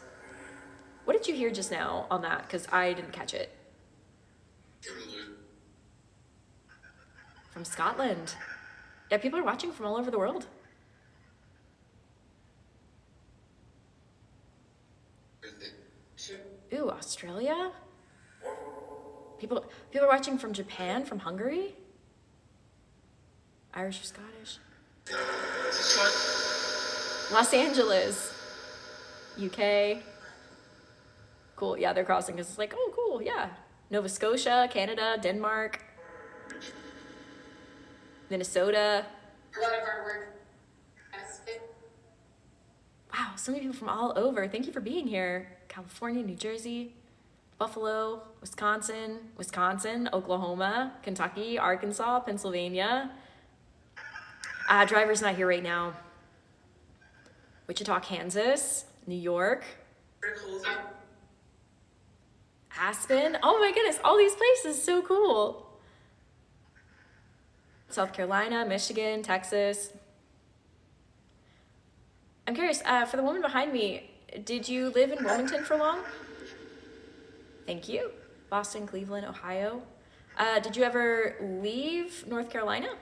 What did you hear just now on that? Because I didn't catch it. From Scotland. Yeah, people are watching from all over the world. Ooh, Australia? People are watching from Japan, from Hungary? Irish or Scottish? Los Angeles. UK. Cool, yeah, they're crossing because it's like, oh, cool, yeah. Nova Scotia, Canada, Denmark, Minnesota. A lot of hard work. Wow, so many people from all over. Thank you for being here. California, New Jersey, Buffalo, Wisconsin, Oklahoma, Kentucky, Arkansas, Pennsylvania. Driver's not here right now. Wichita, Kansas, New York, Aspen. Oh my goodness, all these places, so cool. South Carolina, Michigan, Texas. I'm curious, for the woman behind me, did you live in Wilmington for long? Thank you. Boston, Cleveland, Ohio. Did you ever leave North Carolina?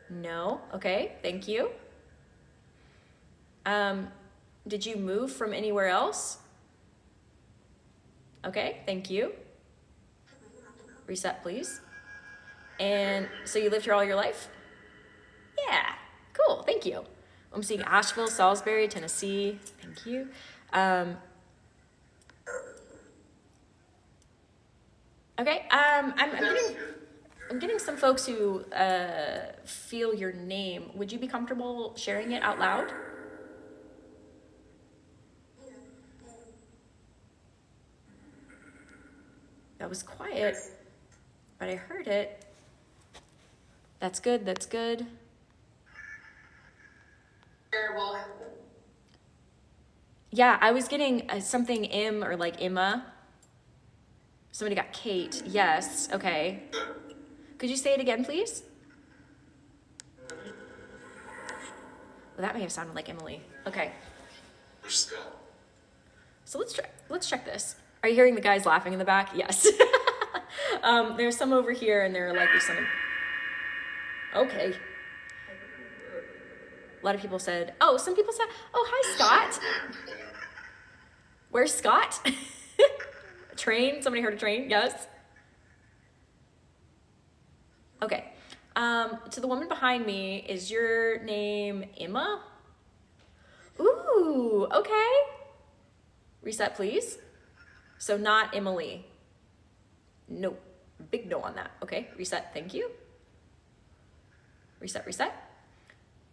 No, okay, thank you. Did you move from anywhere else? Okay, thank you. Reset, please. And so you lived here all your life? Yeah, cool, thank you. I'm seeing Asheville, Salisbury, Tennessee. Thank you. Okay, I'm getting some folks who feel your name. Would you be comfortable sharing it out loud? That was quiet, but I heard it. That's good, that's good. Yeah, I was getting something M or like Emma. Somebody got Kate. Yes, okay. Could you say it again, please? Well, that may have sounded like Emily. Okay. So let's check this. Are you hearing the guys laughing in the back? Yes. There's some over here and there are likely some. Okay. A lot of people said, oh, some people said, oh, hi, Scott. Where's Scott? Train? Somebody heard a train? Yes. Okay. To the woman behind me, is your name Emma? Ooh, okay. Reset, please. So not Emily. No. Big no on that. Okay, reset, thank you. Reset, reset.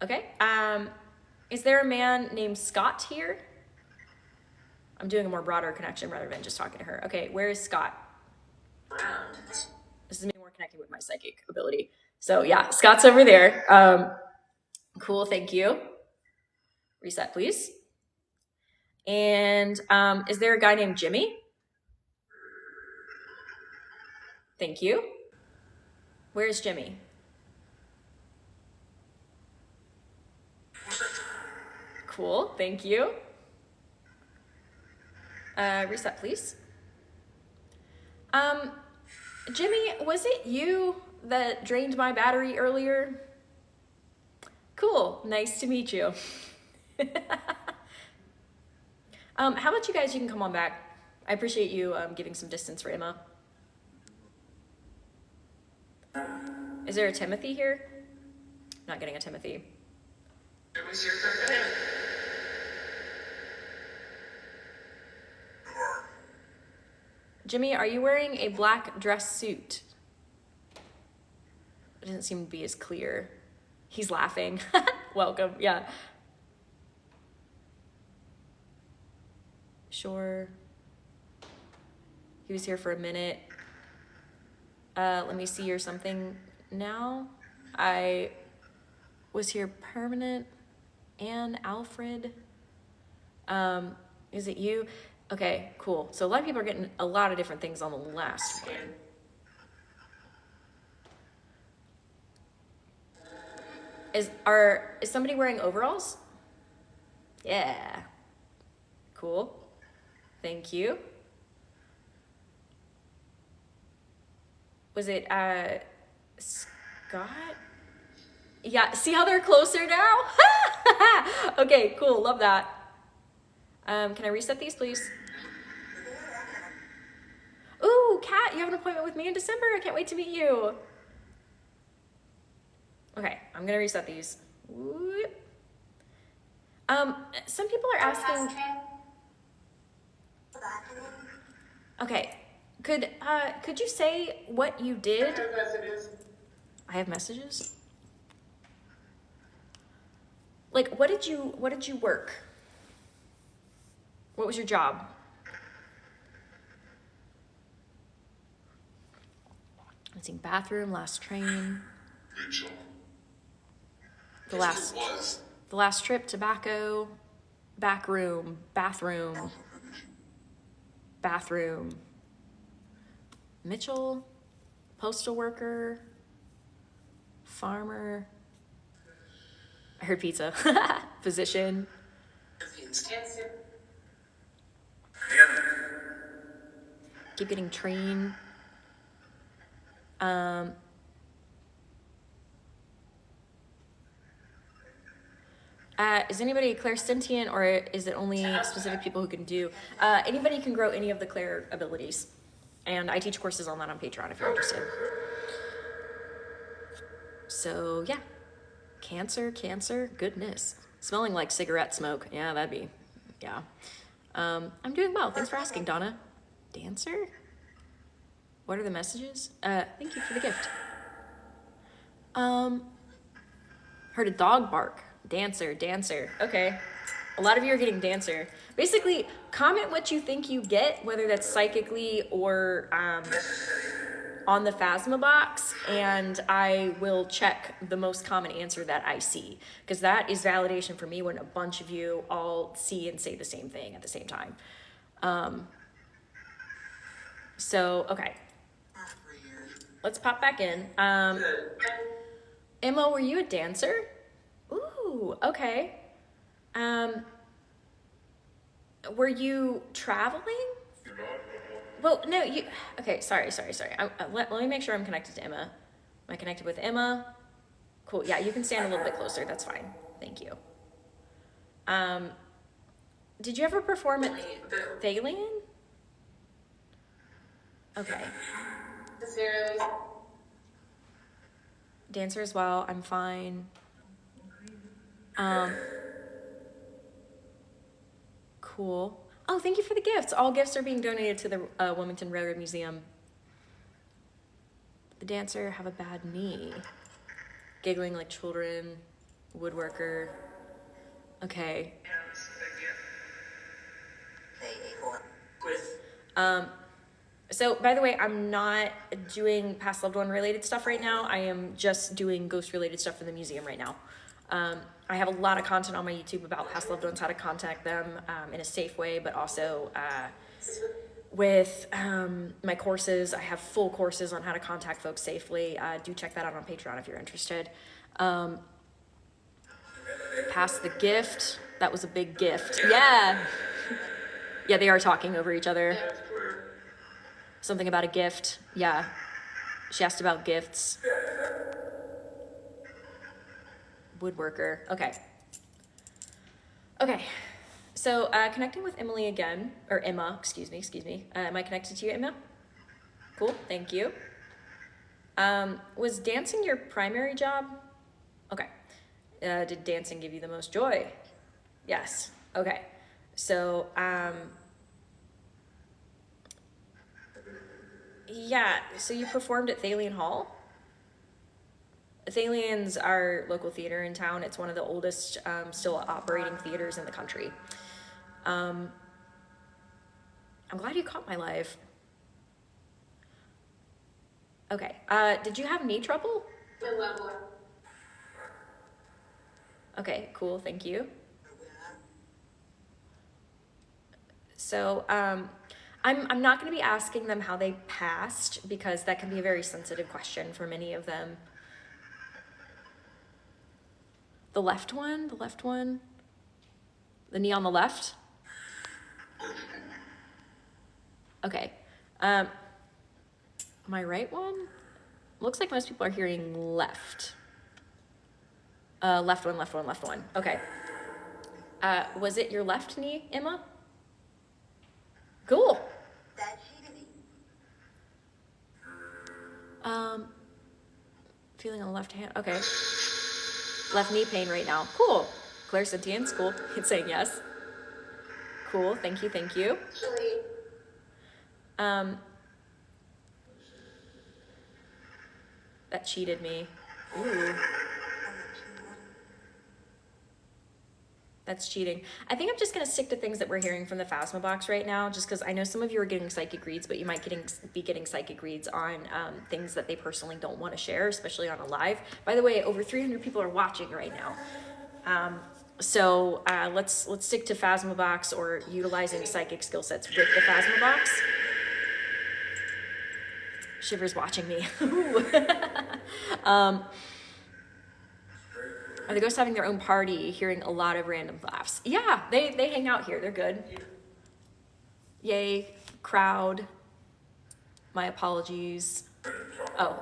Okay, is there a man named Scott here? I'm doing a more broader connection rather than just talking to her. Okay, where is Scott? This is me more connecting with my psychic ability. So yeah, Scott's over there. Cool, thank you. Reset, please. And is there a guy named Jimmy? Thank you. Where's Jimmy? Cool, thank you. Reset, please. Jimmy, was it you that drained my battery earlier? Cool, nice to meet you. How about you guys, you can come on back. I appreciate you giving some distance for Emma. Is there a Timothy here? Not getting a Timothy. Jimmy, are you wearing a black dress suit? It doesn't seem to be as clear. He's laughing. Welcome, yeah. Sure. He was here for a minute. Let me see or something now. I was here permanent. Anne, Alfred. Is it you? Okay, cool. So a lot of people are getting a lot of different things on the last one. Is somebody wearing overalls? Yeah. Cool. Thank you. Was it Scott? Yeah, see how they're closer now? Okay, cool, love that. Can I reset these, please? Ooh, Kat, you have an appointment with me in December. I can't wait to meet you. Okay, I'm gonna reset these. Whoop. Some people are asking. Okay, could you say what you did? I have messages. Like, what did you work? What was your job? I'm seeing bathroom, last train. The last trip, tobacco, back room, bathroom, Mitchell, postal worker, farmer. I heard pizza. Physician. Keep getting train. Is anybody clairsentient, or is it only specific people who can do? Anybody can grow any of the clair abilities. And I teach courses on that on Patreon if you're interested. So yeah. Cancer, goodness. Smelling like cigarette smoke. Yeah, that'd be, yeah. I'm doing well. Thanks for asking, Donna. Dancer? What are the messages? Thank you for the gift. Heard a dog bark. Dancer. Okay. A lot of you are getting dancer. Basically, comment what you think you get, whether that's psychically or on the PhasmaBox, and I will check the most common answer that I see, because that is validation for me when a bunch of you all see and say the same thing at the same time. So, okay. Let's pop back in. Emma, were you a dancer? Ooh, okay. Were you traveling? Well, no, you, okay, sorry. Let me make sure I'm connected to Emma. Am I connected with Emma? Cool, yeah, you can stand a little bit closer, that's fine. Thank you. Did you ever perform at Thalian? Okay. Dancer as well, I'm fine. Cool. Oh, thank you for the gifts. All gifts are being donated to the Wilmington Railroad Museum. The dancer have a bad knee. Giggling like children. Woodworker. Okay. So, by the way, I'm not doing past loved one related stuff right now. I am just doing ghost related stuff for the museum right now. I have a lot of content on my YouTube about past loved ones, how to contact them in a safe way, but also with my courses. I have full courses on how to contact folks safely. Do check that out on Patreon if you're interested. Pass the gift. That was a big gift. Yeah. Yeah, they are talking over each other. Something about a gift. Yeah. She asked about gifts. Woodworker. Okay. So connecting with Emily again, or Emma, excuse me. Am I connected to you, Emma? Cool, thank you. Was dancing your primary job? Okay. Did dancing give you the most joy? Yes. Okay. So, yeah, so you performed at Thalian Hall? Thalion's our local theater in town. It's one of the oldest still operating theaters in the country. I'm glad you caught my live. Okay, did you have knee trouble? The level. Okay, cool, thank you. So, I'm not gonna be asking them how they passed because that can be a very sensitive question for many of them. The left one, the knee on the left? Okay, my right one? Looks like most people are hearing left. Left one. Okay. Was it your left knee, Emma? Cool. Feeling on the left hand. Okay. Left knee pain right now. Cool. Clairsentience. Cool. It's saying yes. Cool. Thank you. Actually, That cheated me. Ooh. That's cheating. I think I'm just gonna stick to things that we're hearing from the PhasmaBox right now, just because I know some of you are getting psychic reads, but you might be getting psychic reads on things that they personally don't want to share, especially on a live. By the way, over 300 people are watching right now. So let's stick to PhasmaBox or utilizing psychic skill sets with the PhasmaBox. Shiver's watching me. Are the ghosts having their own party, hearing a lot of random laughs? Yeah, they hang out here. They're good. Yay, crowd. My apologies. Oh,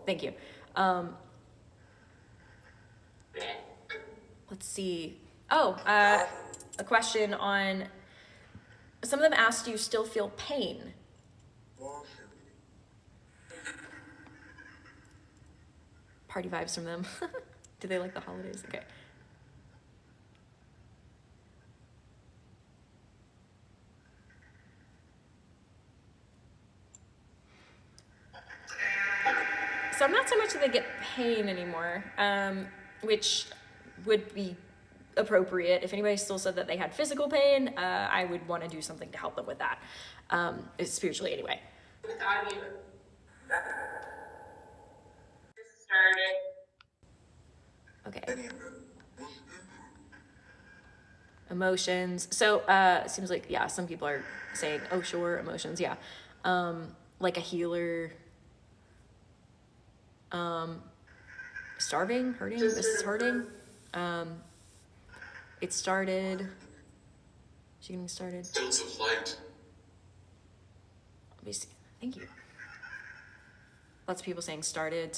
thank you. Let's see. Oh, a question on, some of them asked, do you still feel pain? Party vibes from them. Do they like the holidays? Okay. So I'm not so much that they get pain anymore, which would be appropriate. If anybody still said that they had physical pain, I would want to do something to help them with that, spiritually anyway. without you. Just started. Okay. Emotions. So it seems like, yeah, some people are saying, oh, sure, emotions, yeah. Like a healer. Starving, hurting, this is hurting. It started. She getting started. Stilts of light. Let me see. Thank you. Lots of people saying starting.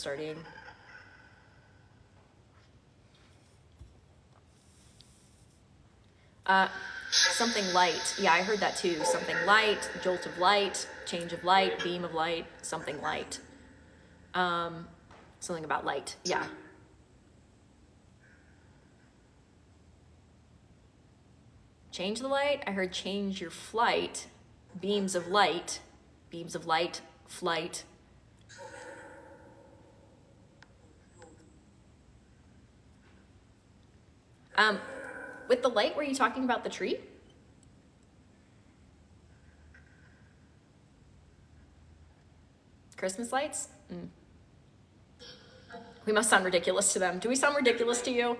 Something light. Yeah, I heard that too. Something light, jolt of light, change of light, beam of light, something light. Something about light. Yeah. Change the light. I heard change your flight. Beams of light, flight. With the light, were you talking about the tree? Christmas lights? We must sound ridiculous to them. Do we sound ridiculous to you?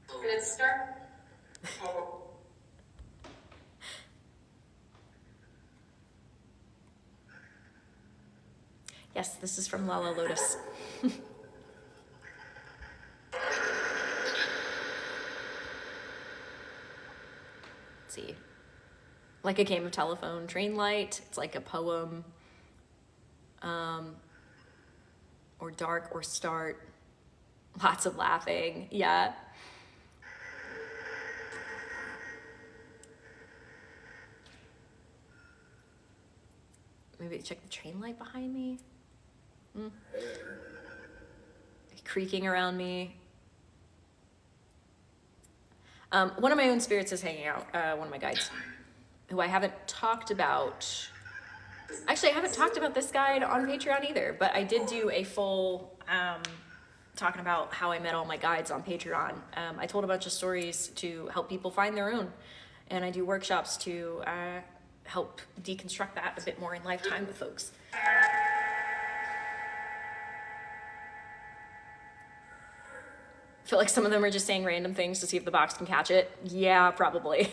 Good start. Yes, this is from Lala Lotus. Let's see. Like a game of telephone. Train light. It's like a poem. Or dark or start. Lots of laughing. Yeah. Maybe check the train light behind me. Creaking around me. One of my own spirits is hanging out, one of my guides, who I haven't talked about Actually, I haven't talked about this guide on Patreon either, but I did do a full talking about how I met all my guides on Patreon. I told a bunch of stories to help people find their own, and I do workshops to help deconstruct that a bit more in lifetime with folks. I feel like some of them are just saying random things to see if the box can catch it. Yeah, probably.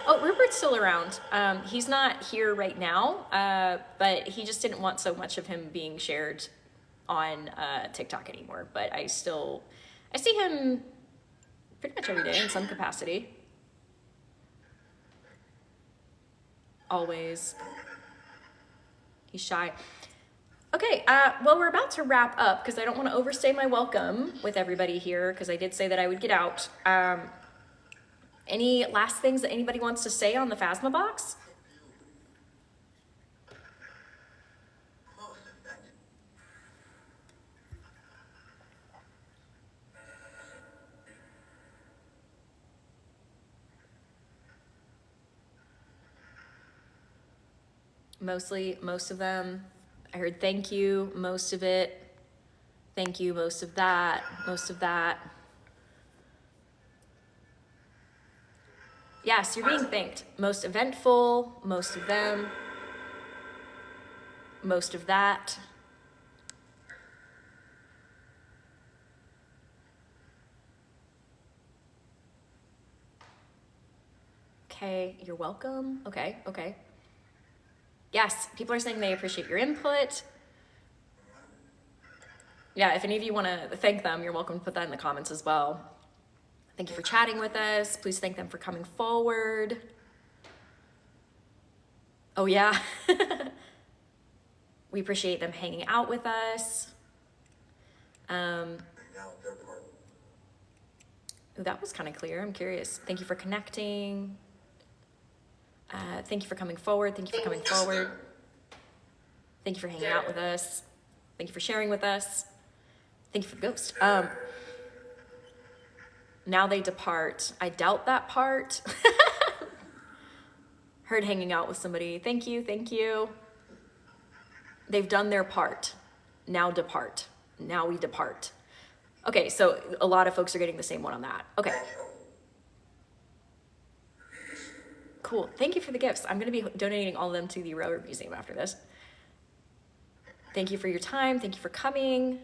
Oh, Rupert's still around. He's not here right now, but he just didn't want so much of him being shared on TikTok anymore. But I see him pretty much every day in some capacity. Always. He's shy. Okay, well, we're about to wrap up because I don't want to overstay my welcome with everybody here because I did say that I would get out. Any last things that anybody wants to say on the PhasmaBox? Most of them. I heard thank you, most of it. Thank you, most of that, most of that. Yes, you're being thanked. Most eventful, most of them, most of that. Okay, you're welcome. Okay. Yes, people are saying they appreciate your input. Yeah, if any of you want to thank them, you're welcome to put that in the comments as well. Thank you for chatting with us. Please thank them for coming forward. Oh yeah. We appreciate them hanging out with us. Ooh, that was kind of clear. I'm curious. Thank you for connecting. Thank you for coming forward. Thank you for coming forward. Thank you for hanging out with us. Thank you for sharing with us. Thank you for the ghost. Now they depart. I doubt that part. Heard hanging out with somebody. Thank you, thank you. They've done their part. Now depart. Now we depart. Okay, so a lot of folks are getting the same one on that. Okay. Cool, thank you for the gifts. I'm gonna be donating all of them to the Railroad Museum after this. Thank you for your time, thank you for coming.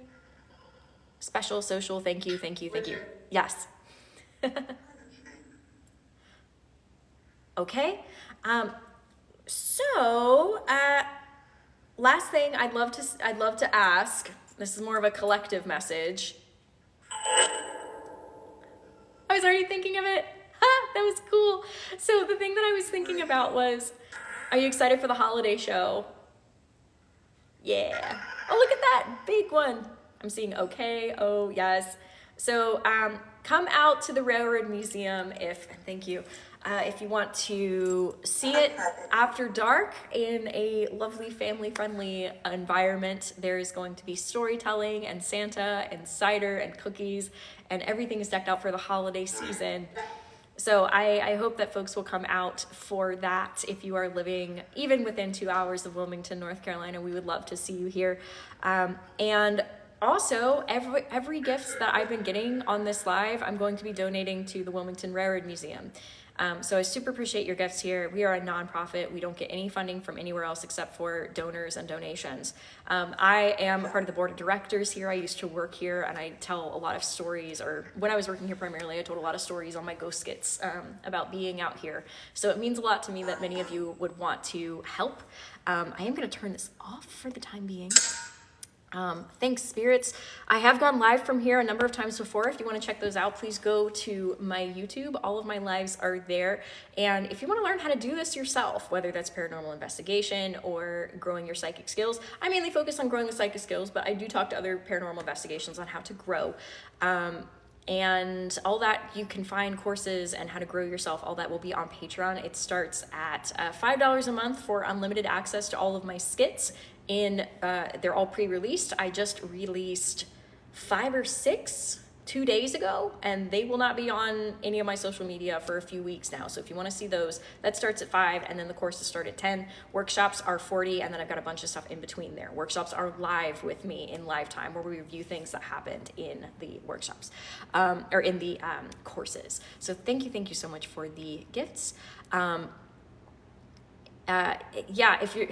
Special, social, thank you, thank you, thank you. Yes. Okay, last thing I'd love to ask, this is more of a collective message. I was already thinking of it. Ha, that was cool. So the thing that I was thinking about was, are you excited for the holiday show? Yeah. Oh, look at that big one. I'm seeing okay, oh yes. So come out to the Railroad Museum thank you, if you want to see it after dark in a lovely family-friendly environment. There is going to be storytelling and Santa and cider and cookies and everything is decked out for the holiday season. So I hope that folks will come out for that. If you are living even within 2 hours of Wilmington, North Carolina, we would love to see you here. And also, every gift that I've been getting on this live, I'm going to be donating to the Wilmington Railroad Museum. So I super appreciate your gifts here. We are a nonprofit. We don't get any funding from anywhere else except for donors and donations. I am a part of the board of directors here. I used to work here and I tell a lot of stories, or when I was working here primarily, I told a lot of stories on my ghost skits about being out here. So it means a lot to me that many of you would want to help. I am gonna turn this off for the time being. Thanks, spirits. I have gone live from here a number of times before. If you want to check those out, please go to my YouTube. All of my lives are there. And if you want to learn how to do this yourself, whether that's paranormal investigation or growing your psychic skills, I mainly focus on growing the psychic skills, but I do talk to other paranormal investigations on how to grow. And all that, you can find courses and how to grow yourself. All that will be on Patreon. It starts at $5 a month for unlimited access to all of my skits. They're all pre-released. I just released 5 or 6 2 days ago, and they will not be on any of my social media for a few weeks now. So if you want to see those, that starts at 5, and then the courses start at 10. Workshops are 40, and then I've got a bunch of stuff in between there. Workshops are live with me in live time, where we review things that happened in the workshops, or in the courses. So thank you so much for the gifts. Yeah, if you're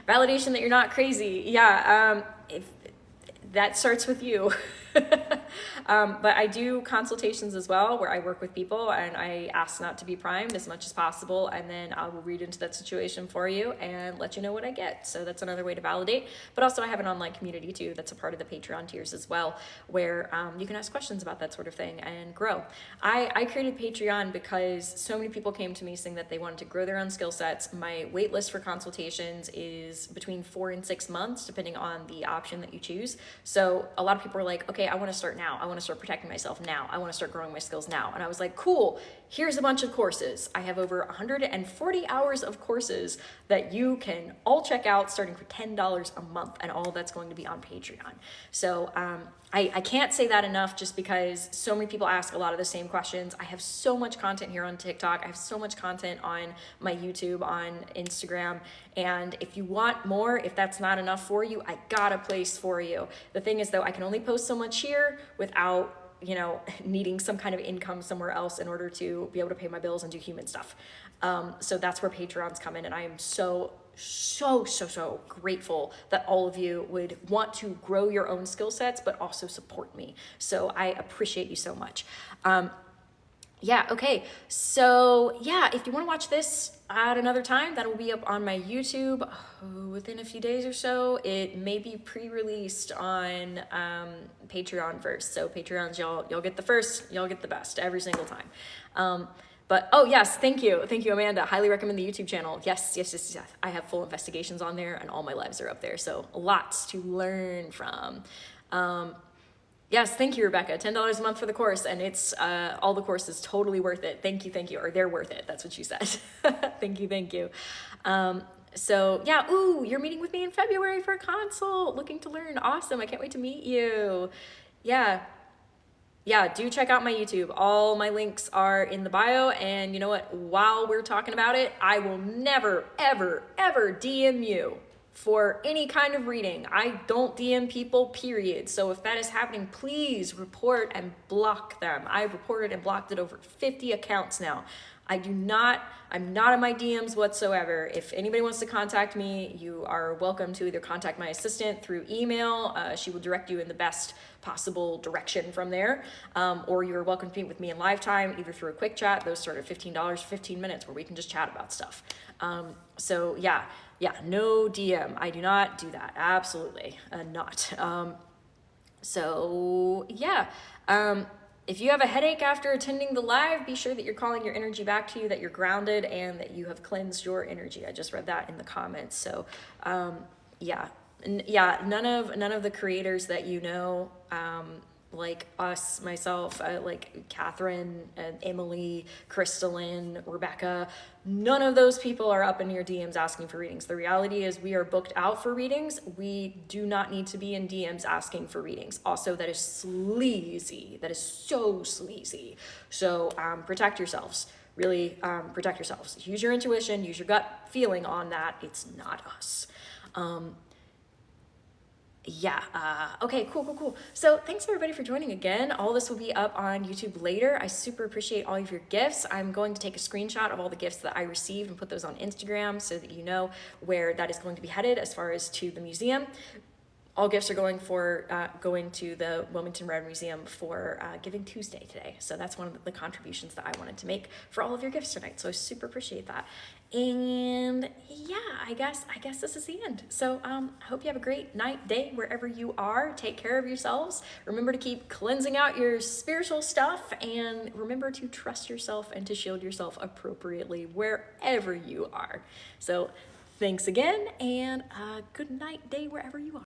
validation that you're not crazy. Yeah, if that starts with you. But I do consultations as well, where I work with people and I ask not to be primed as much as possible, and then I will read into that situation for you and let you know what I get. So that's another way to validate. But also I have an online community too that's a part of the Patreon tiers as well, where you can ask questions about that sort of thing and grow. I created Patreon because so many people came to me saying that they wanted to grow their own skill sets. My wait list for consultations is between 4 and 6 months, depending on the option that you choose. So a lot of people are like, okay, I want to start now. I want to start protecting myself now. I want to start growing my skills now. And I was like, cool, here's a bunch of courses. I have over 140 hours of courses that you can all check out starting for $10 a month. And all that's going to be on Patreon. So I can't say that enough, just because so many people ask a lot of the same questions. I have so much content here on TikTok. I have so much content on my YouTube, on Instagram. And if you want more, if that's not enough for you, I got a place for you. The thing is though, I can only post so much here without, needing some kind of income somewhere else in order to be able to pay my bills and do human stuff. So that's where Patreons come in. And I am so grateful that all of you would want to grow your own skill sets, but also support me. So I appreciate you so much. Yeah, okay. So yeah, if you want to watch this at another time, that will be up on my YouTube within a few days or so. It may be pre-released on Patreon first. So Patreons, y'all get the first, y'all get the best every single time. But oh yes, thank you, Amanda. Highly recommend the YouTube channel. Yes. I have full investigations on there, and all my lives are up there, so lots to learn from. Yes, thank you, Rebecca. $10 a month for the course, and it's all the course is totally worth it. Thank you, or they're worth it. That's what you said. Thank you. So yeah, ooh, you're meeting with me in February for a consult. Looking to learn. Awesome. I can't wait to meet you. Yeah, do check out my YouTube. All my links are in the bio. And you know what? While we're talking about it, I will never, ever DM you for any kind of reading. I don't DM people, period. So if that is happening, please report and block them. I've reported and blocked it over 50 accounts now. I'm not in my DMs whatsoever. If anybody wants to contact me, you are welcome to either contact my assistant through email. She will direct you in the best possible direction from there. Or you're welcome to meet with me in live time, either through a quick chat. Those start at $15, 15 minutes, where we can just chat about stuff. So yeah, no DM. I do not do that. Absolutely not. So yeah. If you have a headache after attending the live, be sure that you're calling your energy back to you, that you're grounded, and that you have cleansed your energy. I just read that in the comments. So, yeah, none of the creators that like us, myself, like Catherine, and Emily, Crystalline, Rebecca, none of those people are up in your DMs asking for readings. The reality is we are booked out for readings. We do not need to be in DMs asking for readings. Also, that is sleazy. That is so sleazy. So protect yourselves. Really protect yourselves. Use your intuition, use your gut feeling on that. It's not us. Okay, cool. So thanks everybody for joining again. All this will be up on YouTube later. I super appreciate all of your gifts. I'm going to take a screenshot of all the gifts that I received and put those on Instagram so that you know where that is going to be headed as far as to the museum. All gifts are going to the Wilmington Red Museum for Giving Tuesday today. So that's one of the contributions that I wanted to make for all of your gifts tonight. So I super appreciate that. And yeah, I guess this is the end. So I hope you have a great night, day, wherever you are. Take care of yourselves. Remember to keep cleansing out your spiritual stuff, and remember to trust yourself and to shield yourself appropriately wherever you are. So thanks again, and good night, day, wherever you are.